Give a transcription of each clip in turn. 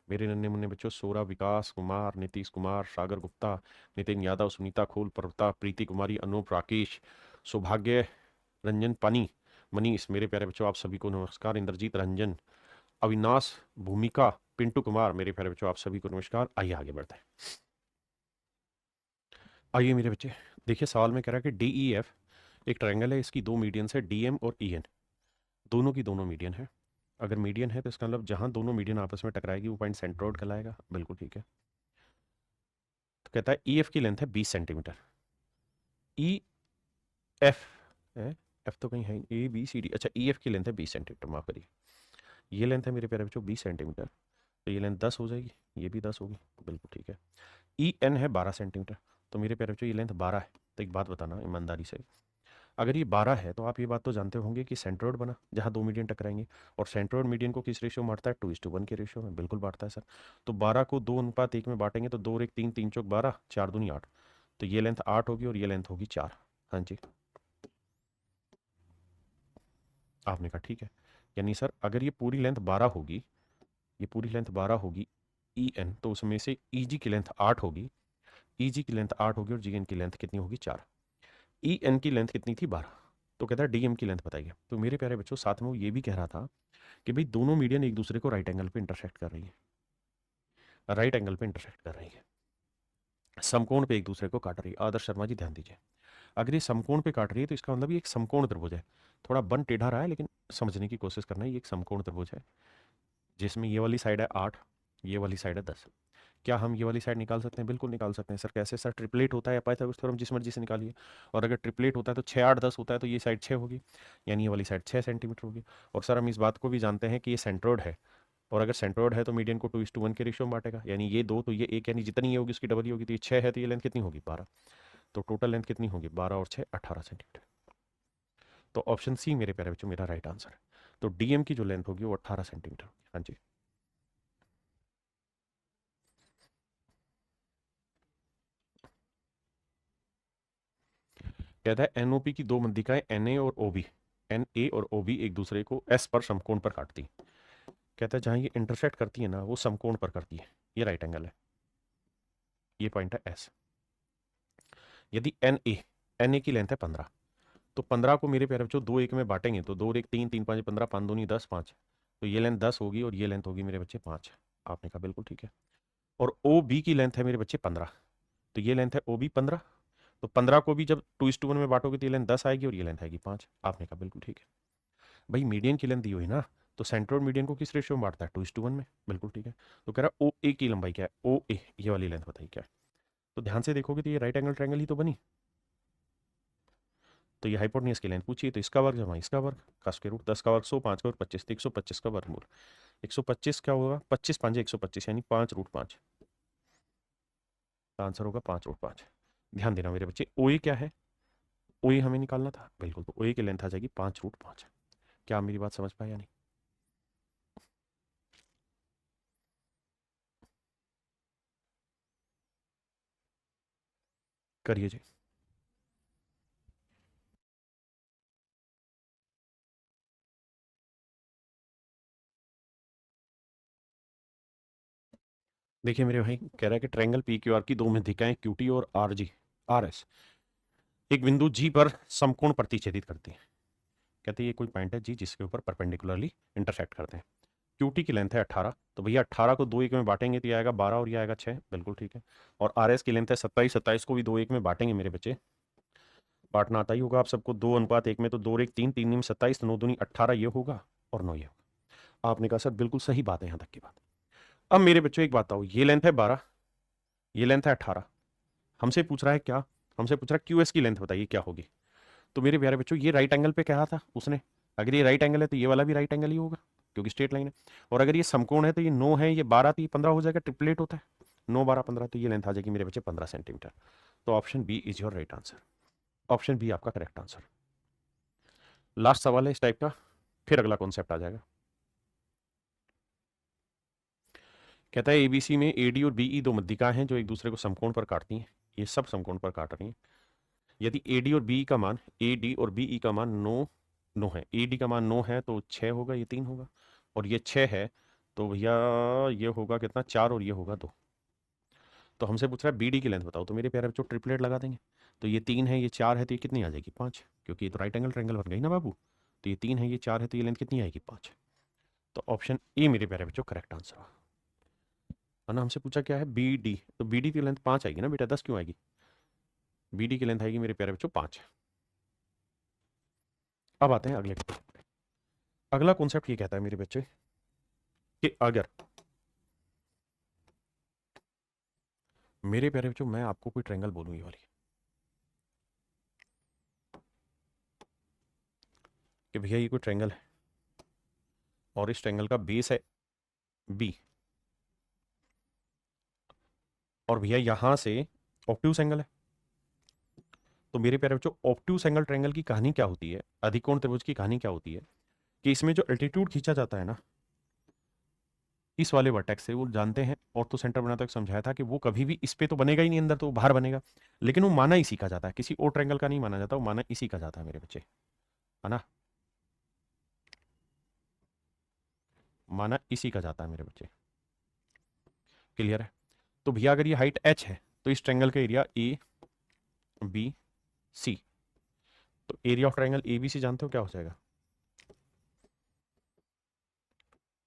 मेरे नन्हे मुन्ने बच्चों, सोरा, विकास कुमार, नीतीश कुमार, सागर गुप्ता, नितिन यादव, सुनीता खोल, पर्वता, प्रीति कुमारी, अनूप, राकेश, सौभाग्य, रंजन पानी, मनीष, मेरे प्यारे बच्चों आप सभी को नमस्कार। इंद्रजीत, रंजन, अविनाश, भूमिका, पिंटू कुमार, मेरे प्यारे बच्चों आप सभी को नमस्कार। आइए आगे बढ़ते हैं। आइए मेरे बच्चे, देखिए सवाल में कह रहा है कि डी ई एफ एक ट्रायंगल है, इसकी दो मीडियंस है डी एम और ई एन, दोनों की दोनों मीडियन है। अगर मीडियन है तो इसका मतलब जहां दोनों मीडियन आपस में टकराएगी वो पॉइंट सेंट्रोइड कहलाएगा। बिल्कुल ठीक है। तो कहता है ई एफ की लेंथ है 20 सेंटीमीटर। ई एफ है, एफ तो कहीं है ए बी सी डी, अच्छा ई एफ की लेंथ है 20 सेंटीमीटर, माफ करिए। ये लेंथ है मेरे प्यारे बच्चों 20 सेंटीमीटर, तो ये लेंथ 10 हो जाएगी, ये भी 10 होगी। बिल्कुल ठीक है। ई एन है 12 सेंटीमीटर, तो मेरे प्यारे बच्चों ये लेंथ 12 है। तो एक बात बताना ईमानदारी से, अगर ये 12 है तो आप ये बात तो जानते होंगे कि सेंट्रोइड बना जहाँ दो मीडियन टकराएंगे, और सेंट्रोइड मीडियन को किस रेशियो में बांटता है? 2:1 के रेशियो में। बिल्कुल बांटता है सर। तो 12 को 2:1 में बांटेंगे तो 2 और 1 3, 3 चौक 12, 4 दूनी 8, तो ये लेंथ 8 होगी और ये लेंथ होगी 4। हाँ जी, आपने कहा ठीक है। यानी सर अगर ये पूरी लेंथ 12 होगी, ये पूरी लेंथ 12 होगी ई एन, तो उसमें से ई जी की लेंथ 8 होगी, ई जी की लेंथ 8 होगी और जी एन की लेंथ कितनी होगी? 4। ई एन की लेंथ कितनी थी? 12। तो कहता है डी एम की लेंथ बताइए। तो मेरे प्यारे बच्चों साथ में वो ये भी कह रहा था कि भाई दोनों मीडियन एक दूसरे को राइट एंगल पे इंटरसेक्ट कर रही है, राइट एंगल पे इंटरसेक्ट कर रही है, समकोण पे एक दूसरे को काट रही है। आदर्श शर्मा जी ध्यान दीजिए, अगर ये समकोण पे काट रही है तो इसका मतलब ये एक समकोण त्रिभुज है। थोड़ा बन टेढ़ा रहा है लेकिन समझने की कोशिश करना है, ये एक समकोण त्रिभुज है जिसमें ये वाली साइड है 8, ये वाली साइड है 10। क्या हम ये वाली साइड निकाल सकते हैं? बिल्कुल निकाल सकते हैं सर। कैसे सर? ट्रिपलेट होता है या पाइथागोरस थ्योरम, जिस मर्जी से निकालिए। और अगर ट्रिपलेट होता है तो 6 8 10 होता है, तो ये साइड 6 होगी, यानी ये वाली साइड 6 सेंटीमीटर होगी। और सर हम इस बात को भी जानते हैं कि ये सेंट्रोइड है, और अगर सेंट्रोइड है तो मीडियन को 2:1 के रेशियो में बांटेगा, यानी ये 2 तो ये 1, यानी जितनी ये होगी उसकी डबल ही होगी। तो ये 6 है तो ये लेंथ कितनी होगी? 12। तो टोटल लेंथ कितनी होगी? 12 और 6 18 सेंटीमीटर। तो ऑप्शन सी मेरे प्यारे बच्चों मेरा राइट आंसर है। तो डीएम की जो लेंथ होगी वो 18 सेंटीमीटर होगी। हाँ जी। कहता है एनओपी की दो मंदिकाएं एनए और ओबी, एन ए और ओबी एक दूसरे को एस पर समकोण पर काटती हैं। कहता है जहां ये इंटरसेक्ट करती है ना वो समकोण पर करती है, ये राइट एंगल है, ये पॉइंट है एस। यदि एन ए की लेंथ है 15, तो 15 को मेरे प्यारे बच्चों 2 1 में बांटेंगे तो 2 और 1 3, 3 5 15, 5 दूनी 10, 5, तो ये लेंथ 10 होगी और ये लेंथ होगी मेरे बच्चे 5। आपने कहा बिल्कुल ठीक है। और ओ बी की लेंथ है मेरे बच्चे 15, तो ये लेंथ है ओ बी 15, तो 15 को भी जब 2:1 में बांटोगे तो ये लेंथ 10 आएगी और ये लेंथ आएगी 5। आपने कहा बिल्कुल ठीक है। भाई मीडियन की लेंथ दी हुई ना, तो सेंट्रोइड मीडियन को किस रेशियो में बांटता है? 2:1 में। बिल्कुल ठीक है। तो कह रहा ओ ए की लंबाई क्या है? ओ ए ये वाली लेंथ बताइए क्या है? तो ध्यान से देखोगे तो ये राइट एंगल ट्रायंगल ही तो बनी। तो ये हाइपोटेन्यूज की लेंथ पूछिए तो इसका वर्ग जमा इसका वर्ग का स्क्वायर रूट, 10 का वर्ग 100, 5 का वर्ग 25, तो 125 का वर्गमूल। 125 क्या होगा? 25 5 125, यानी 5√5। आंसर होगा 5√5। ध्यान देना मेरे बच्चे, ओ ए क्या है? ओ ए हमें निकालना था, बिल्कुल। तो ओ ए की लेंथ आ जाएगी 5√5। क्या आप मेरी बात समझ पाए या नहीं? करिए जी। देखिए मेरे भाई, कह रहा है कि ट्रायंगल पी क्यू आर की दो माध्यिकाएं क्यू टी और आर जी आर एस एक बिंदु जी पर समकोण प्रतिच्छेदित करती हैं। कहते हैं ये कोई पॉइंट है जी जिसके ऊपर परपेंडिकुलरली इंटरसेक्ट करते हैं। क्यू टी की लेंथ है 18, तो भैया 18 को 2 1 में बांटेंगे तो ये आएगा 12 और ये आएगा 6। बिल्कुल ठीक है। और आर एस की लेंथ है 27, 27 को भी 2 1 में बांटेंगे मेरे बच्चे, बांटना आता ही होगा आप सबको। 2:1 में तो 2 और 1 3, 3 27, 9 दूनी 18 ये होगा और 9 ये होगा। आपने कहा सर बिल्कुल सही बात है यहाँ तक की बात। अब मेरे बच्चों एक बात बताओ, ये लेंथ है 12, ये लेंथ है 18, हमसे पूछ रहा है क्या? हमसे पूछ रहा है क्यू एस की लेंथ बताइए क्या होगी। तो मेरे प्यारे बच्चों ये राइट एंगल पे कहा था उसने, अगर ये राइट एंगल है तो ये वाला भी राइट एंगल ही होगा क्योंकि स्ट्रेट लाइन है। और अगर ये समकोण है तो ये 9 है, ये 12 तो ये 15 हो जाएगा, ट्रिपलेट होता है 9 12 15, तो ये लेंथ आ जाएगी मेरे बच्चे 15 सेंटीमीटर। तो option B is your right answer. Option B आपका करेक्ट आंसर। लास्ट सवाल है इस टाइप का, फिर अगला कॉन्सेप्ट आ जाएगा। कहता है एबीसी में एडी और बीई दो मध्यिका हैं जो एक दूसरे को समकोण पर काटती हैं, ये सब समकोण पर काट रही हैं। यदि एडी और बीई का मान, एडी और बीई का मान 9 9 है, एडी का मान 9 है तो 6 होगा, ये 3 होगा, और ये 6 है तो भैया ये होगा कितना, 4 और ये होगा 2। तो हमसे पूछ रहा है बी डी की लेंथ बताओ, तो मेरे प्यारे बच्चों ट्रिपलेट लगा देंगे। तो ये 3 है, ये 4 है, तो ये कितनी आ जाएगी 5, क्योंकि ये तो राइट एंगल ट्रायंगल बन गई ना बाबू। तो ये 3 है, ये 4 है, तो ये लेंथ कितनी आएगी 5। तो ऑप्शन ए मेरे प्यारे बच्चों करेक्ट आंसर है। और ना हमसे पूछा क्या है बी डी, तो बी डी की लेंथ 5 आएगी ना बेटा, 10 क्यों आएगी। बी डी की लेंथ आएगी मेरे प्यारे बच्चों 5। अब आते हैं अगले कॉन्सेप्ट पे। अगला कॉन्सेप्ट ये कहता है मेरे बच्चे कि अगर मेरे प्यारे बच्चों मैं आपको कोई ट्रायंगल बोलूं ये वाली, कि भैया ये कोई ट्रायंगल है और इस ट्रायंगल का बेस है बी, और भैया यहां से ऑब्ट्यूस एंगल है। तो मेरे प्यारे बच्चों ऑब्ट्यूस एंगल ट्रायंगल की कहानी क्या होती है, अधिकोण त्रिभुज की कहानी क्या होती है, कि इसमें जो एल्टीट्यूड खींचा जाता है ना इस वाले वर्टेक्स से, वो जानते हैं ऑर्थो सेंटर बनाते तक समझाया था कि वो कभी भी इस पे तो बनेगा ही नहीं, अंदर तो बाहर बनेगा, लेकिन वो माना इसी का जाता है, किसी और ट्रायंगल का नहीं माना जाता, वो माना इसी का जाता है मेरे बच्चे, है ना, माना इसी का जाता है मेरे बच्चे। क्लियर है। तो भैया अगर ये हाइट h है तो इस ट्रायंगल का एरिया ए बी सी, तो area of triangle A B C जानते हो क्या हो जाएगा,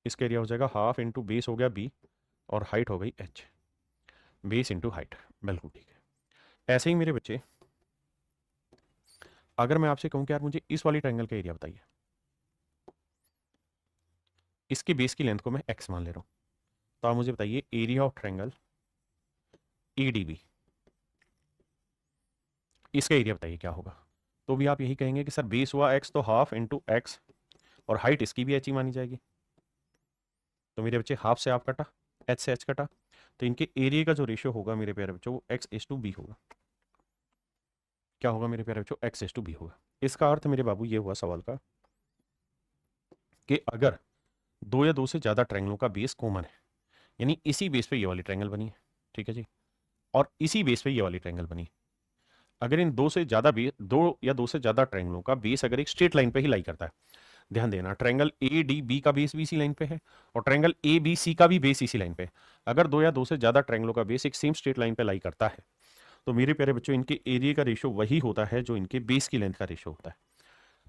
इसका एरिया हो जाएगा हाफ इंटू बेस हो गया बी और हाइट हो गई h, बेस इंटू हाइट। बिल्कुल ठीक है। ऐसे ही मेरे बच्चे अगर मैं आपसे कहूं कि यार मुझे इस वाली ट्रायंगल का एरिया बताइए, इसके बेस की लेंथ को मैं x मान ले रहा हूं, तो आप मुझे बताइए area of triangle E D B, इसका एरिया बताइए क्या होगा। तो भी आप यही कहेंगे कि सर बेस हुआ x तो हाफ इंटू एक्स और हाइट इसकी भी h ही मानी जाएगी। तो मेरे बच्चे हाफ से हाफ कटा, h से h कटा, तो इनके एरिया का जो रेशियो होगा मेरे प्यारे बच्चों वो x:b होगा। क्या होगा मेरे प्यारे बच्चों, x:b होगा। इसका अर्थ मेरे बाबू ये हुआ सवाल का कि अगर 2 या 2 से ज्यादा ट्रायंगलों का बेस कॉमन है, यानी इसी बेस पे ये वाली ट्रायंगल बनी है, ठीक है जी, और इसी बेस पे ये वाली ट्रायंगल बनी है, अगर इन 2 से ज्यादा बेस, 2 या 2 से ज्यादा ट्रायंगलों का बेस अगर एक स्ट्रेट लाइन पे ही लाई करता है, ध्यान देना ट्रायंगल ए डी बी का बेस भी इसी लाइन पे है और ट्रायंगल ए बी सी का भी बेस इसी लाइन पे है, अगर 2 या 2 से ज्यादा ट्रायंगलों का बेस एक सेम स्ट्रेट लाइन पे लाई करता है, तो मेरे प्यारे बच्चों इनके एरिया का रेशियो वही होता है जो इनके बेस की लेंथ का रेशियो होता है।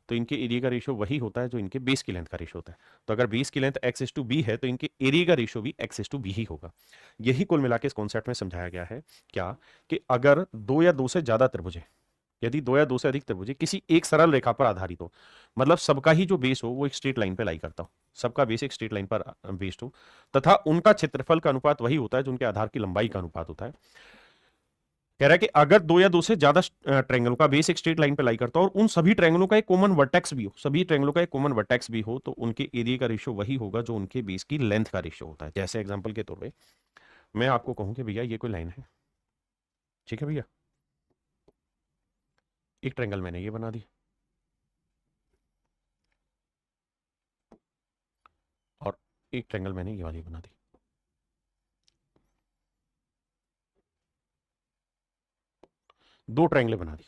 तो इनके एरिया का रेशियो वही होता है जो इनके बेस की लेंथ का रेशियो होता है। तो अगर बेस की लेंथ x:b है तो इनके एरिया का रेशियो भी x:b ही होगा। यही कुल मिला के इस कॉन्सेप्ट में समझाया गया है क्या, कि अगर 2 या 2 से ज्यादा त्रिभुज है, यदि 2 या 2 से अधिक त्रिभुज किसी एक सरल रेखा पर आधारित हो, मतलब सबका ही जो बेस हो वो एक स्ट्रेट लाइन पर लाई करता हो, सबका बेस एक स्ट्रेट लाइन पर बेस्ड हो, तथा उनका क्षेत्रफल का अनुपात वही होता है जो उनके आधार की लंबाई का अनुपात होता है। कह रहा है कि अगर 2 या 2 से ज्यादा ट्रायंगलों का बेस एक स्ट्रेट लाइन पे लाई करता हो और उन सभी ट्रायंगलों का एक कॉमन वर्टेक्स भी हो, सभी ट्रायंगलों का एक कॉमन वर्टेक्स भी हो, तो उनके एरिया का रेशियो वही होगा जो उनके बेस की लेंथ का रेशियो होता है। जैसे एग्जांपल के तौर पे मैं आपको कहूं कि भैया ये कोई लाइन है, ठीक है भैया, एक ट्रायंगल मैंने ये बना दी और एक ट्रायंगल मैंने ये वाली बना दी, दो ट्रायंगल बना दी,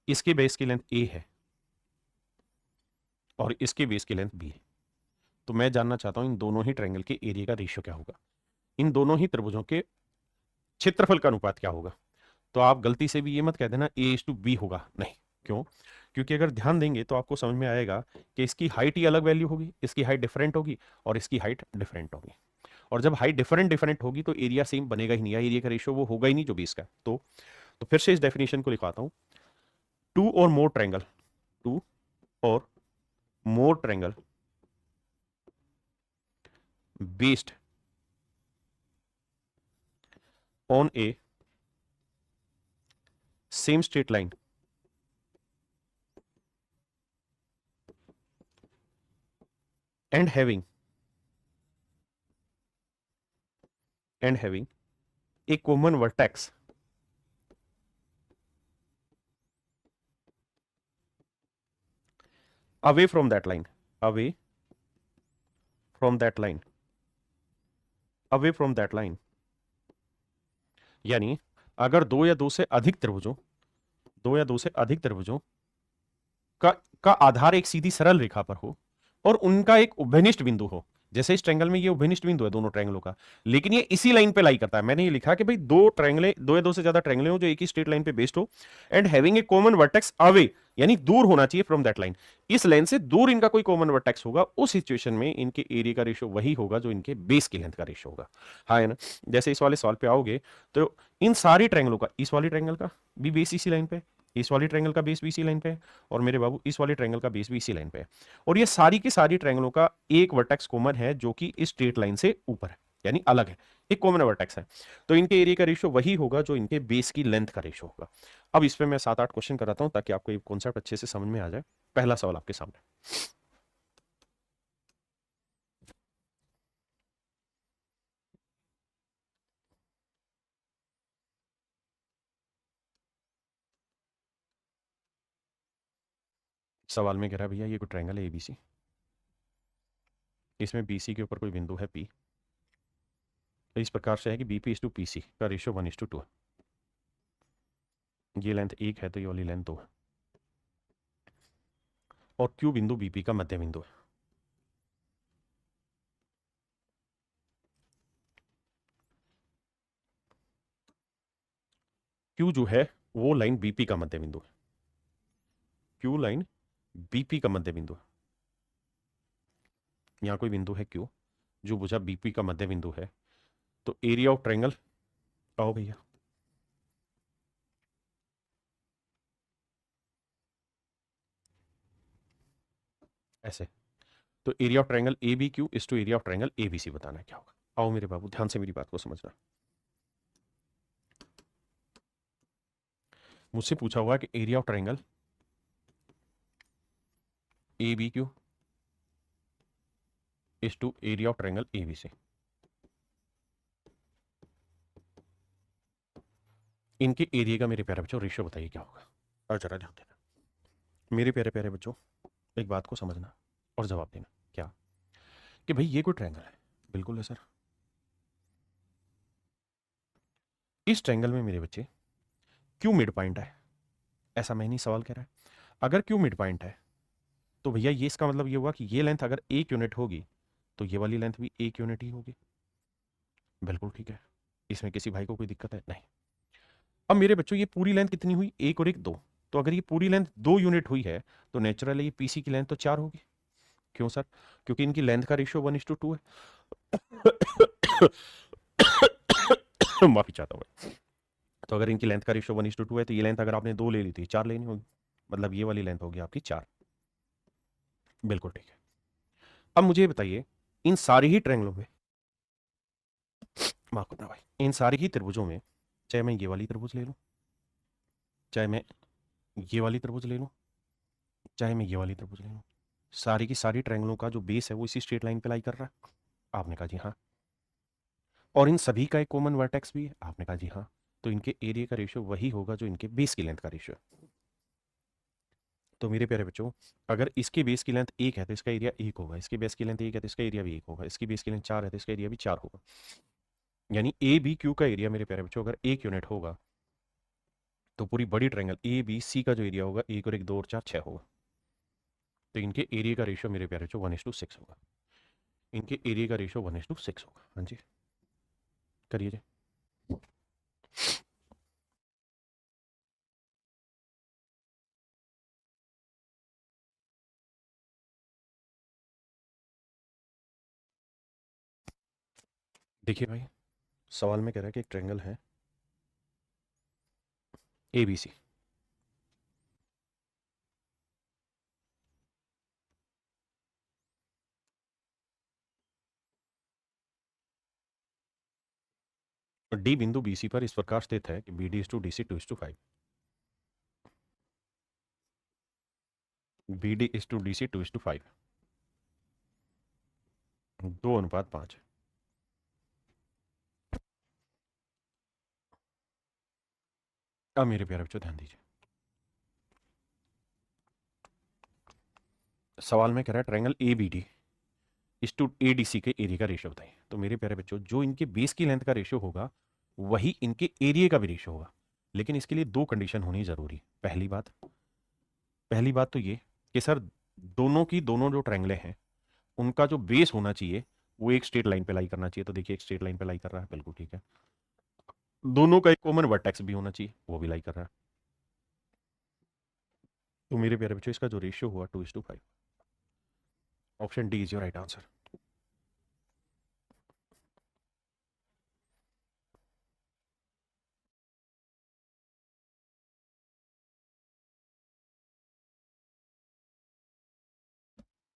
इसके बेस की लेंथ ए है और इसके बेस की लेंथ बी है। तो मैं जानना चाहता हूं इन दोनों ही ट्रायंगल के एरिया का रेशियो क्या होगा, इन दोनों ही त्रिभुजों के क्षेत्रफल का अनुपात क्या होगा। तो आप गलती से भी ये मत कह देना a:b होगा, नहीं। क्यों? क्योंकि अगर ध्यान देंगे तो आपको समझ में आएगा कि इसकी हाइट ही अलग वैल्यू होगी, इसकी हाइट डिफरेंट होगी और इसकी हाइट डिफरेंट होगी, और जब हाइट डिफरेंट डिफरेंट होगी तो एरिया सेम बनेगा ही नहीं, एरिया का रेशियो वो होगा ही नहीं जो बेस का। तो फिर से इस डेफिनेशन को लिखवाता हूं, to or more triangle, two or more triangle based on a same straight line and having a common vertex away from that line, away from that line, away from that line, यानी अगर 2 या 2 से अधिक त्रिभुजों, 2 या 2 से अधिक त्रिभुजों का आधार एक सीधी सरल रेखा पर हो और उनका एक उभयनिष्ठ बिंदु हो, जैसे इस ट्रायंगल में ये उभयनिष्ठ बिंदु है दोनों ट्रायंगलों का, लेकिन ये इसी लाइन पे लाई करता है। मैंने ये लिखा कि भाई दो ट्रायंगले, दो या दो से ज्यादा ट्रायंगले हो जो एक ही स्ट्रेट लाइन पे बेस्ड हो and having a common vertex away, यानी दूर होना चाहिए फ्रॉम दैट लाइन। इस लाइन से दूर इनका कोई कॉमन वर्टेक्स होगा, उस सिचुएशन में इनके एरिया का रेशियो वही होगा जो इनके बेस की लेंथ का रेशियो होगा। हाँ है ना। जैसे इस वाले सवाल पे आओगे तो इन सारी ट्रायंगलों का, इस वाली ट्रायंगल का भी बेस इसी लाइन पे, इस वाली ट्रायंगल का बेस भी इसी लाइन पे है, और मेरे बाबू इस वाली ट्रायंगल का बेस भी इसी लाइन पे है, और ये सारी की सारी ट्रायंगलों का एक वर्टेक्स कॉमन है जो कि इस स्ट्रेट लाइन से ऊपर है, यानी अलग है, एक कॉमन वर्टेक्स है। तो इनके एरिया का रेशियो वही होगा जो इनके बेस की लेंथ का रेशियो होगा। अब इस पे मैं 7-8 क्वेश्चन कराता हूं ताकि आपको ये कॉन्सेप्ट अच्छे से समझ में आ जाए। पहला सवाल आपके सामने, सवाल में कह रहा है भैया ये कोई ट्रायंगल है एबीसी, इसमें बीसी के ऊपर कोई बिंदु है पी, तो इस प्रकार से है कि बीपी इज टू पीसी का रेशियो 1:2 है। ये लेंथ 1 है तो ये वाली लेंथ 2 है, और क्यू बिंदु बीपी का मध्य बिंदु है। क्यू जो है वो लाइन बीपी का मध्य बिंदु है, क्यू लाइन बीपी का मध्य बिंदु है। यहां कोई बिंदु है क्यू जो भुजा बीपी का मध्य बिंदु है, तो एरिया ऑफ ट्रायंगल, आओ भैया, ऐसे, तो area of triangle A B Q is to area of triangle A B C बताना है क्या होगा। आओ मेरे बाबू ध्यान से मेरी बात को समझना। मुझसे पूछा हुआ कि area of triangle A B Q is to area of triangle A B C, इनके एरिया का मेरे प्यारे बच्चों रेशियो बताइए क्या होगा। और जरा ध्यान देना मेरे प्यारे प्यारे बच्चों, एक बात को समझना और जवाब देना क्या, कि भाई ये कोई ट्रायंगल है, बिल्कुल है सर। इस ट्रायंगल में मेरे बच्चे क्यू मिड पॉइंट है, ऐसा मैं नहीं सवाल कह रहा है। अगर क्यू मिड पॉइंट है तो भैया ये इसका मतलब ये हुआ कि ये लेंथ अगर 1 यूनिट होगी तो ये वाली लेंथ भी 1 यूनिट ही होगी। बिल्कुल ठीक है, इसमें किसी भाई को कोई दिक्कत है नहीं। अब मेरे बच्चों ये पूरी लेंथ कितनी हुई, 1 और 1 2, तो अगर ये पूरी लेंथ 2 यूनिट हुई है तो नेचुरली ये पीसी की लेंथ तो 4 होगी। क्यों सर, क्योंकि इनकी लेंथ का रेशियो 1:2 है। माफी चाहता हूँ। तो अगर इनकी लेंथ का रेशियो 1:2 है तो ये लेंथ अगर आपने 2 ले ली थी 4 लेनी होगी, मतलब ये वाली लेंथ होगी आपकी 4। बिल्कुल ठीक है। अब मुझे बताइए इन सारी ही ट्रायंगलों में, माफ करना भाई, इन सारी ही त्रिभुजों में, चाहे मैं ये वाली त्रिभुज ले लूं, चाहे मैं ये वाली त्रिभुज ले लूं, चाहे मैं ये वाली त्रिभुज ले लूं, सारी की सारी ट्रायंगलों का जो बेस है वो इसी स्ट्रेट लाइन पे लाई कर रहा है। आपने कहा जी हाँ। और इन सभी का एक कॉमन वर्टेक्स भी है। आपने कहा जी हाँ। तो इनके एरिया का रेशियो वही होगा जो इनके बेस की लेंथ का रेशियो है। तो मेरे प्यारे बच्चों, अगर इसके बेस की लेंथ 1 है तो इसका एरिया 1 होगा, इसके बेस की लेंथ 1 है तो इसका एरिया भी 1 होगा, इसकी बेस की लेंथ 4 है तो इसका एरिया भी 4 होगा। यानी ए बी क्यू का एरिया मेरे प्यारे बच्चों अगर 1 यूनिट होगा तो पूरी बड़ी ट्रायंगल ए बी सी का जो एरिया होगा 1 और 1 2 और 4 6 होगा। तो इनके एरिया का रेशियो मेरे प्यारे बच्चों 1:6 होगा। इनके एरिया का रेशियो 1:6 होगा। हाँ जी, करिए जी। देखिए भाई, सवाल में कह रहा है कि एक ट्रायंगल है ए बी सी, डी बिंदु बी सी पर इस प्रकार स्थित है कि B D is to D C 2:5, B D is to D C 2:5, 2:5। अब मेरे प्यारे बच्चों ध्यान दीजिए, सवाल में कह रहा है triangle A B D is to A D C के एरिया का रेशियो बताइए। तो मेरे प्यारे बच्चों, जो इनके बेस की लेंथ का रेशियो होगा वही इनके एरिया का भी रेशियो होगा, लेकिन इसके लिए दो कंडीशन होनी जरूरी। पहली बात तो ये कि सर दोनों की दोनों जो ट्रायंगलें हैं उनका जो बेस होना चाहिए वो एक स्ट्रेट लाइन पे लाई करना चाहिए, तो देखिए एक स्ट्रेट लाइन पे लाई कर रहा है, बिल्कुल ठीक है। दोनों का एक कॉमन वर्टेक्स भी होना चाहिए, वो भी लाई कर रहा है। तो मेरे प्यारे बच्चों इसका जो रेशियो हुआ 2:5। Option D is your right answer.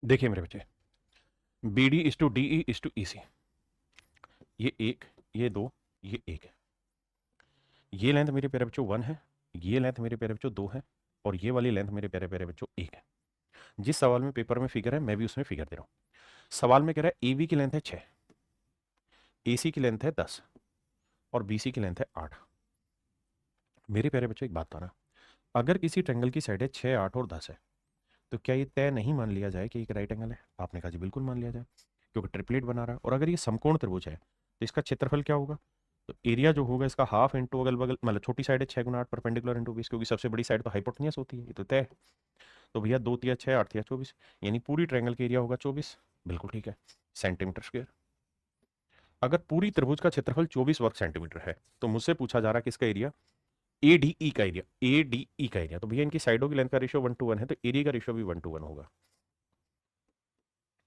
देखिए मेरे बच्चे, B D is to D E is to E C, ये एक, ये दो, ये एक है। ये लेंथ मेरे प्यारे बच्चों 1 है, ये लेंथ मेरे प्यारे बच्चों 2 है, और ये वाली लेंथ मेरे प्यारे प्यारे बच्चों 1 है। जिस सवाल में पेपर में फिगर है मैं भी उसमें फिगर दे रहा हूँ। सवाल में कह रहा है ए बी की लेंथ है 6, ए सी की लेंथ है 10 और बी सी की लेंथ है 8। मेरे प्यारे बच्चों एक बात बताना, अगर किसी ट्रेंगल की साइड है 6, 8 और 10 है, तो क्या ये तय नहीं मान लिया जाए कि एक राइट एंगल है? आपने कहा जी बिल्कुल मान लिया जाए, क्योंकि ट्रिपलेट बना रहा है। और अगर ये समकोण त्रिभुज है तो इसका क्षेत्रफल क्या होगा? तो एरिया जो होगा इसका हाफ इंटू अगल बगल, मतलब छोटी साइड है 6 × 8 परपेंडिकुलर इंटू 20, क्योंकि सबसे बड़ी साइड तो हाइपोटेनियस होती है, ये तो तय है। तो भैया 2 तिया 6, 8 तिया 24, यानी पूरी ट्रायंगल का एरिया होगा 24, बिल्कुल ठीक है, सेंटीमीटर स्क्वायर। अगर पूरी त्रिभुज का क्षेत्रफल 24 वर्ग सेंटीमीटर है, तो मुझसे पूछा जा रहा है कि इसका एरिया ए डी ई का एरिया, ए डी ई का एरिया, तो भैया इनकी साइडों की लेंथ का रेशियो 1:1 है, तो एरिया का रेशियो भी 1:1 होगा।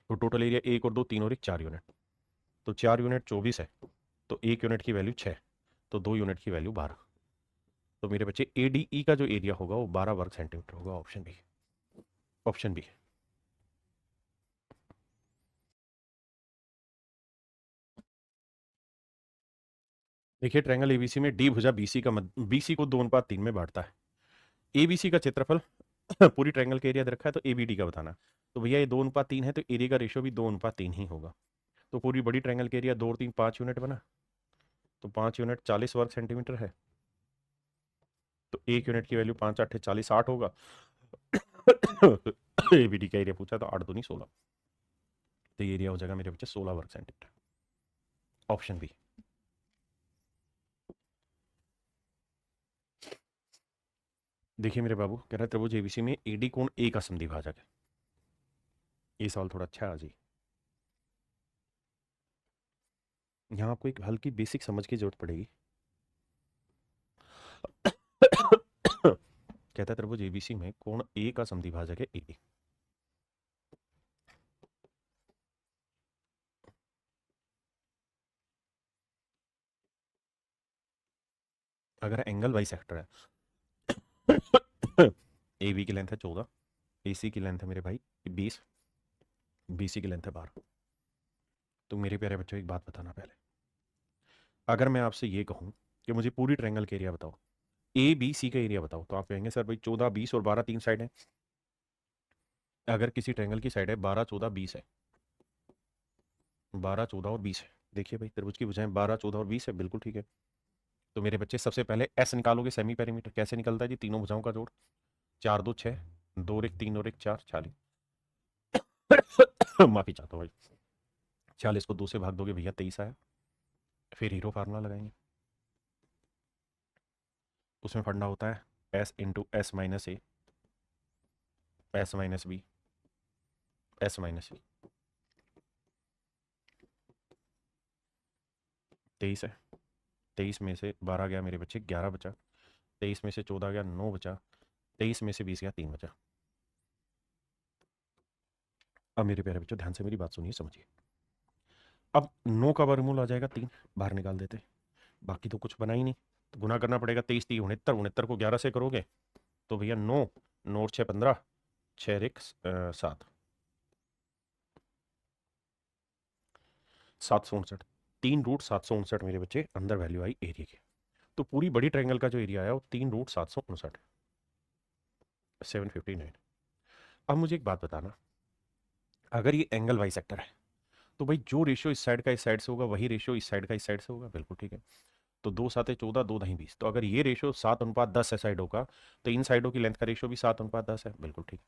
तो टोटल एरिया 1 और 2 3 और 1 4 यूनिट, तो 4 यूनिट 24 है, तो 1 यूनिट की वैल्यू 6, तो 2 यूनिट की वैल्यू 12। तो मेरे बच्चे ए डी ई का जो एरिया होगा वो 12 वर्ग सेंटीमीटर होगा। Option B, option B. देखिए ट्रायंगल एबीसी में डी भुजा बीसी का बीसी को 2:3 में बांटता है। एबीसी का क्षेत्रफल पूरी ट्रायंगल का एरिया दे रखा है, तो एबीडी का बताना। तो भैया ये 2:3 है, तो एरिया का रेशियो भी 2:3 ही होगा। तो पूरी बड़ी ट्रायंगल का एरिया 2 और 3 5 यूनिट बना, तो 5 यूनिट 40 वर्ग सेंटीमीटर है, तो 1 यूनिट की वैल्यू 5 8 40 8 होगा। एबीडी का एरिया पूछा तो 8 दूनी 16, तो ये एरिया हो जाएगा मेरे बच्चे 16 वर्ग सेंटीमीटर। Option B. देखिए मेरे बाबू, कह रहा है त्रिभुज एबीसी में एडी कोण ए का समद्विभाजक है। ये सवाल थोड़ा अच्छा है आज ही। यहाँ आपको एक हल्की बेसिक समझ की जरूरत पड़ेगी। कहता है त्रिभुज एबीसी में कोण ए का समद्विभाजक है एडी। अगर एंगल बाई सेक्टर है, ए बी की लेंथ है 14, ए सी की लेंथ है मेरे भाई 20, बी सी की लेंथ है 12। तो मेरे प्यारे बच्चों एक बात बताना पहले, अगर मैं आपसे ये कहूँ कि मुझे पूरी ट्रायंगल का एरिया बताओ, ए बी सी का एरिया बताओ, तो आप कहेंगे सर भाई 14 20 और 12 तीन साइड है। अगर किसी ट्रायंगल की साइड है 12 14 20 है, 12 14 और 20 है, देखिए भाई त्रिभुज की भुजाएं 12 14 और 20 है, बिल्कुल ठीक है। तो मेरे बच्चे सबसे पहले एस निकालोगे, सेमी पेरीमीटर कैसे निकलता है जी? तीनों भुजाओं का जोड़, 4 2 6, 2 और 1 3 और 1 4 40। माफी चाहता हूँ भाई, 40 को 2 से भाग दोगे भैया 23 आया। फिर हीरो फार्मूला लगाएंगे, उसमें फंडा होता है S into S minus A, S minus B, S minus C. 23 है, 23 में से 12 गया मेरे बच्चे 11 बचा, 23 में से 14 गया 9 बचा, 23 में से 20 गया 3 बचा। अब मेरे प्यारे बच्चों ध्यान से मेरी बात सुनिए, समझिए। अब 9 का वर्गमूल आ जाएगा 3, बाहर निकाल देते, बाकी तो कुछ बना ही नहीं, तो गुना करना पड़ेगा 23 3 69, 69 को 11 से करोगे तो भैया 9 9 और 6 15, 6 1 7, 759, 3√759 मेरे बच्चे अंदर वैल्यू आई एरिया की। तो पूरी बड़ी ट्रायंगल का जो एरिया आया वो 3√759, 759। अब मुझे एक बात बताना, अगर ये एंगल वाई सेक्टर है, तो भाई जो रेशियो इस साइड का इस साइड से होगा वही रेशियो इस साइड का इस साइड से होगा, बिल्कुल ठीक है। तो 2 7 14, 2 दही 20, तो अगर ये रेशियो 7:10 है साइडों का, तो इन साइडों की लेंथ का रेशियो भी 7:10 है, बिल्कुल ठीक।